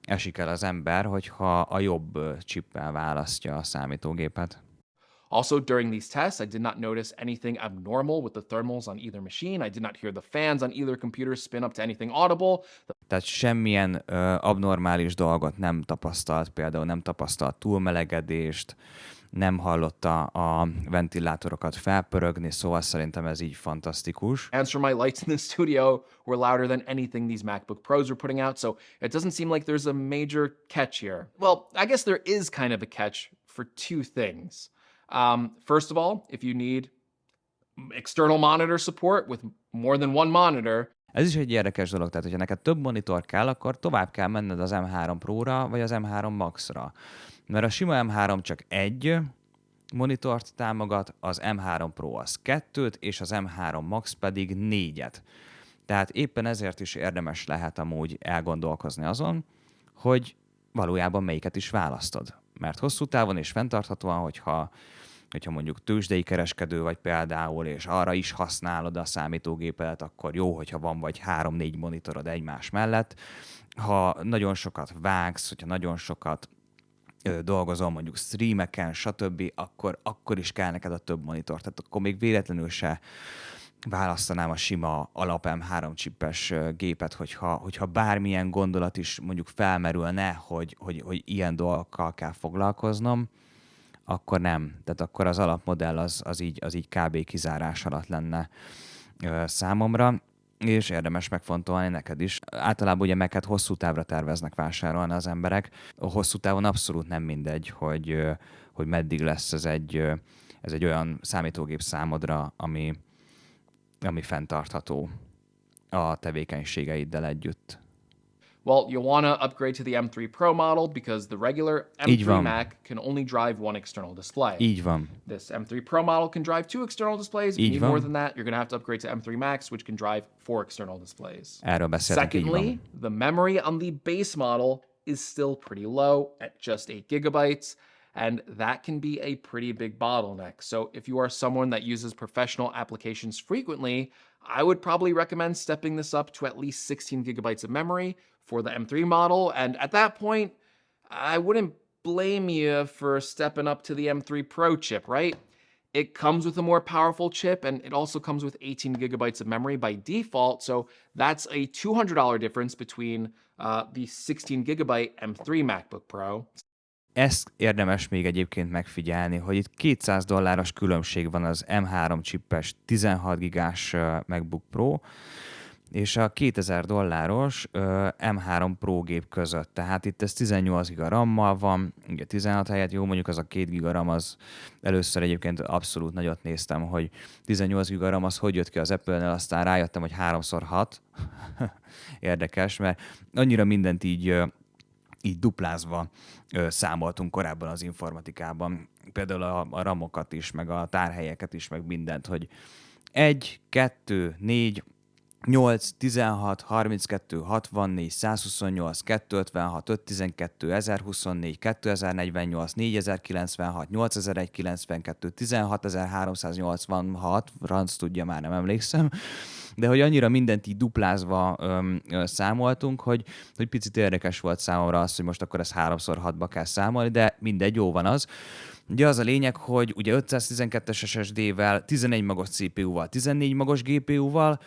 esik el az ember, hogyha a jobb chippel választja a számítógépet. Also, during these tests, I did not notice anything abnormal with the thermals on either machine. I did not hear the fans on either computer spin up to anything audible. Tehát semmilyen abnormális dolgot nem tapasztalt, például nem tapasztalt túlmelegedést, nem hallotta a ventilátorokat felpörögni, szóval szerintem ez így fantasztikus. Hands from my lights in the studio were louder than anything these MacBook Pros were putting out, so it doesn't seem like there's a major catch here. Well, I guess there is kind of a catch for two things. First of all, if you need external monitor support with more than one monitor. Ez is egy érdekes dolog, tehát hogyha neked több monitor kell, akkor tovább kell menned az M3 Pro-ra, vagy az M3 Max-ra. Mert a sima M3 csak egy monitort támogat, az M3 Pro az 2-t, és az M3 Max pedig 4-et. Tehát éppen ezért is érdemes lehet amúgy elgondolkozni azon, hogy valójában melyiket is választod. Mert hosszú távon és fenntarthatóan, hogyha mondjuk tőzsdei kereskedő vagy például, és arra is használod a számítógépet, akkor jó, hogyha van vagy 3-4 monitorod egymás mellett. Ha nagyon sokat vágsz, hogyha nagyon sokat dolgozol mondjuk streameken, stb., akkor is kell neked a több monitor. Tehát akkor még véletlenül választanám a sima alap M3 csippes gépet, hogyha bármilyen gondolat is mondjuk felmerülne, hogy ilyen dolgokkal kell foglalkoznom, akkor nem. Tehát akkor az alapmodell az így kb. Kizárás alatt lenne számomra, és érdemes megfontolni neked is. Általában ugye Mac-et hosszú távra terveznek vásárolni az emberek. Hosszú távon abszolút nem mindegy, hogy meddig lesz ez egy olyan számítógép számodra, ami fenntartható a tevékenységeiddel együtt. Well, you'll want to upgrade to the M3 Pro model because the regular M3 Mac can only drive one external display. Így van. This M3 Pro model can drive 2 external displays. If you need more than that, you're going to have to upgrade to M3 Max, which can drive 4 external displays. Erről beszéltünk, Secondly, the memory on the base model is still pretty low at just 8 gigabytes, and that can be a pretty big bottleneck. So if you are someone that uses professional applications frequently, I would probably recommend stepping this up to at least 16 gigabytes of memory for the M3 model. And at that point, I wouldn't blame you for stepping up to the M3 Pro chip, right? It comes with a more powerful chip, and it also comes with 18 gigabytes of memory by default. So that's a $200 difference between the 16 gigabyte M3 MacBook Pro. Ezt érdemes még egyébként megfigyelni, hogy itt $200 különbség van az M3 csippes 16 gigás MacBook Pro és a $2000 M3 Pro gép között. Tehát itt ez 18 giga RAM-mal van, ugye 16 helyett, jó, mondjuk az a 2 giga RAM, az először egyébként abszolút nagyot néztem, hogy 18 giga RAM az hogy jött ki az Apple-nél, aztán rájöttem, hogy 3x6. Érdekes, mert annyira mindent így duplázva számoltunk korábban az informatikában. Például a ramokat is, meg a tárhelyeket is, meg mindent, hogy 1, 2, 4, 8, 16, 32, 64, 128, 256, 512, 1024, 2048, 4096, 8192, 16386, franc tudja, már nem emlékszem, de hogy annyira mindent így duplázva számoltunk, hogy picit érdekes volt számomra az, hogy most akkor ezt 3x6-ba kell számolni, de mindegy, jó van az. Ugye az a lényeg, hogy ugye 512-es SSD-vel, 11 magos CPU-val, 14 magos GPU-val,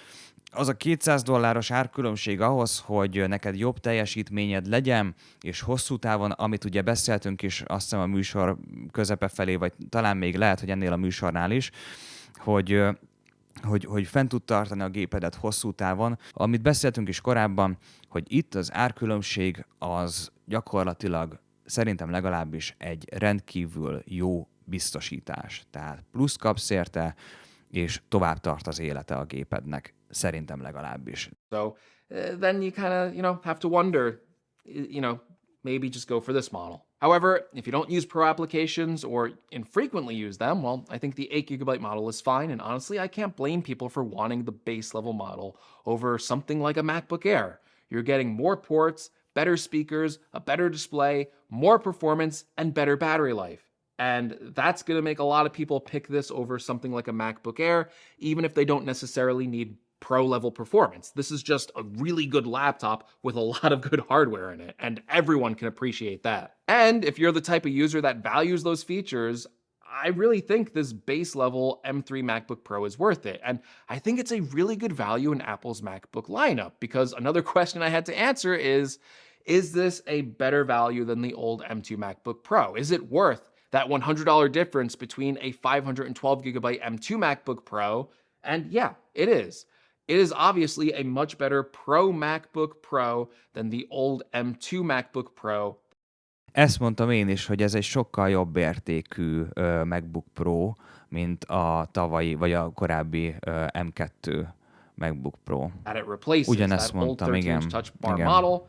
az a $200 árkülönbség ahhoz, hogy neked jobb teljesítményed legyen, és hosszú távon, amit ugye beszéltünk is, azt hiszem a műsor közepe felé, vagy talán még lehet, hogy ennél a műsornál is, hogy fent tud tartani a gépedet hosszú távon. Amit beszéltünk is korábban, hogy itt az árkülönbség az gyakorlatilag szerintem legalábbis egy rendkívül jó biztosítás. Tehát plusz kapsz érte, és tovább tart az élete a gépednek. Szerintem legalábbis. So then you kind of, have to wonder, maybe just go for this model. However, if you don't use pro applications or infrequently use them, well, I think the 8 gigabyte model is fine. And honestly, I can't blame people for wanting the base level model over something like a MacBook Air. You're getting more ports, better speakers, a better display, more performance, and better battery life. And that's going to make a lot of people pick this over something like a MacBook Air, even if they don't necessarily need pro-level performance. This is just a really good laptop with a lot of good hardware in it, and everyone can appreciate that. And if you're the type of user that values those features, I really think this base-level M3 MacBook Pro is worth it. And I think it's a really good value in Apple's MacBook lineup, because another question I had to answer is this a better value than the old M2 MacBook Pro? Is it worth that $100 difference between a 512 gigabyte M2 MacBook Pro, and yeah, it is. It is obviously a much better Pro MacBook Pro than the old M2 MacBook Pro. Ezt mondtam én is, hogy ez egy sokkal jobb értékű MacBook Pro, mint a tavalyi, vagy a korábbi M2 MacBook Pro. That it replaces Ugyanezt that old mondtam, 13-inch igen. touch bar Igen. model.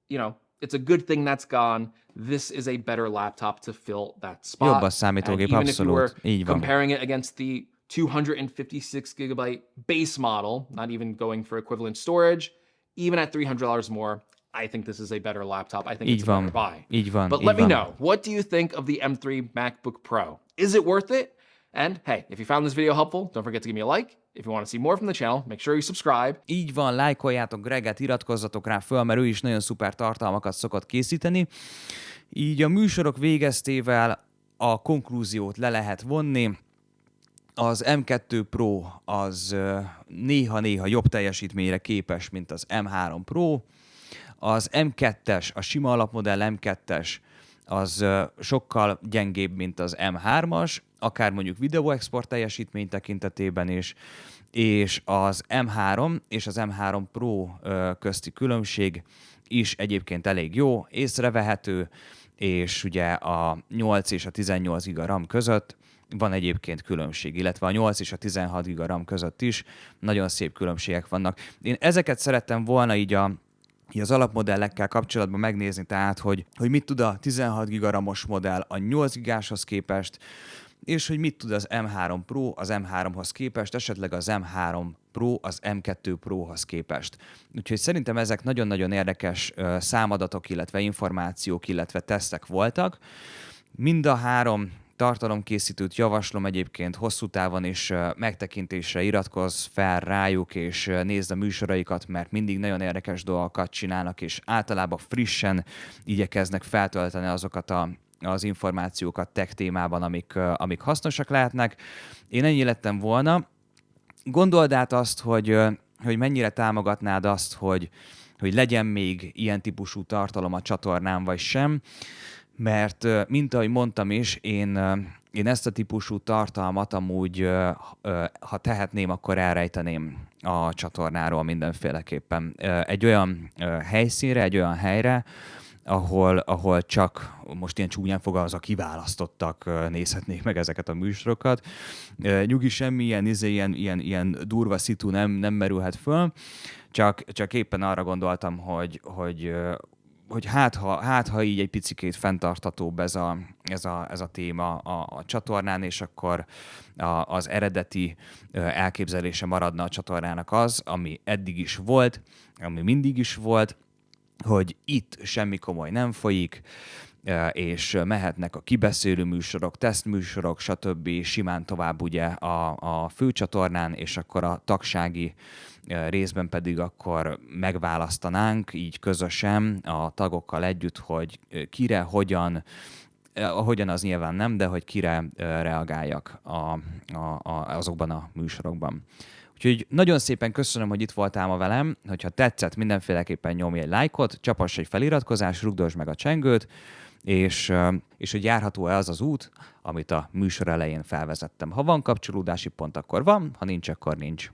You know, it's a good thing that's gone. This is a better laptop to fill that spot. Jobb a számítógép, and even if you were abszolút. Így van. comparing it against the 256 gigabyte base model, not even going for equivalent storage, even at $300 more, I think this is a better laptop. I think Így it's van. a better buy. Így van. But így let me van. know, what do you think of the M3 MacBook Pro? Is it worth it? And hey, if you found this video helpful, don't forget to give me a like. If you want to see more from the channel, make sure you subscribe. Így van, lájkoljátok Greget, iratkozzatok rá föl, mert ő is nagyon szuper tartalmakat szokott készíteni. Így a műsorok végeztével a konklúziót le lehet vonni. Az M2 Pro az néha-néha jobb teljesítményre képes, mint az M3 Pro. Az M2-es, a sima alapmodell M2-es az sokkal gyengébb, mint az M3-as, akár mondjuk videóexport teljesítmény tekintetében is, és az M3 és az M3 Pro közti különbség is egyébként elég jó, észrevehető, és ugye a 8 és a 18 GB RAM között van egyébként különbség, illetve a 8 és a 16 GB RAM között is nagyon szép különbségek vannak. Én ezeket szerettem volna így az alapmodellekkel kapcsolatban megnézni, tehát, hogy mit tud a 16 GB RAM-os modell a 8 GB-hoz képest, és hogy mit tud az M3 Pro az M3-hoz képest, esetleg az M3 Pro az M2 Prohoz képest. Úgyhogy szerintem ezek nagyon-nagyon érdekes számadatok, illetve információk, illetve tesztek voltak. Mind a három tartalomkészítőt javaslom egyébként hosszú távon is megtekintésre, iratkozz fel rájuk, és nézd a műsoraikat, mert mindig nagyon érdekes dolgokat csinálnak, és általában frissen igyekeznek feltölteni azokat az információkat tech témában, amik hasznosak lehetnek. Én ennyi lettem volna. Gondold át azt, hogy mennyire támogatnád azt, hogy legyen még ilyen típusú tartalom a csatornán, vagy sem, mert mint ahogy mondtam is, én ezt a típusú tartalmat amúgy, ha tehetném, akkor elrejteném a csatornáról mindenféleképpen. Egy olyan helyszínre, egy olyan helyre, ahol csak, most ilyen csúnyán fogalmazva, kiválasztottak nézhetnék meg ezeket a műsorokat. Nyugi, semmi ilyen durva szitu nem merülhet föl, csak éppen arra gondoltam, hogy hát ha így egy picikét fenntarthatóbb ez a téma a csatornán, és akkor az eredeti elképzelése maradna a csatornának az, ami eddig is volt, ami mindig is volt, hogy itt semmi komoly nem folyik, és mehetnek a kibeszélő műsorok, tesztműsorok, stb. Simán tovább ugye a főcsatornán, és akkor a tagsági részben pedig akkor megválasztanánk így közösen a tagokkal együtt, hogy kire, hogyan az nyilván nem, de hogy kire reagáljak azokban a műsorokban. Úgyhogy nagyon szépen köszönöm, hogy itt voltál ma velem, hogyha tetszett, mindenféleképpen nyomj egy lájkot, csapass egy feliratkozás, rugdosd meg a csengőt, és hogy járható-e az az út, amit a műsor elején felvezettem. Ha van kapcsolódási pont, akkor van, ha nincs, akkor nincs.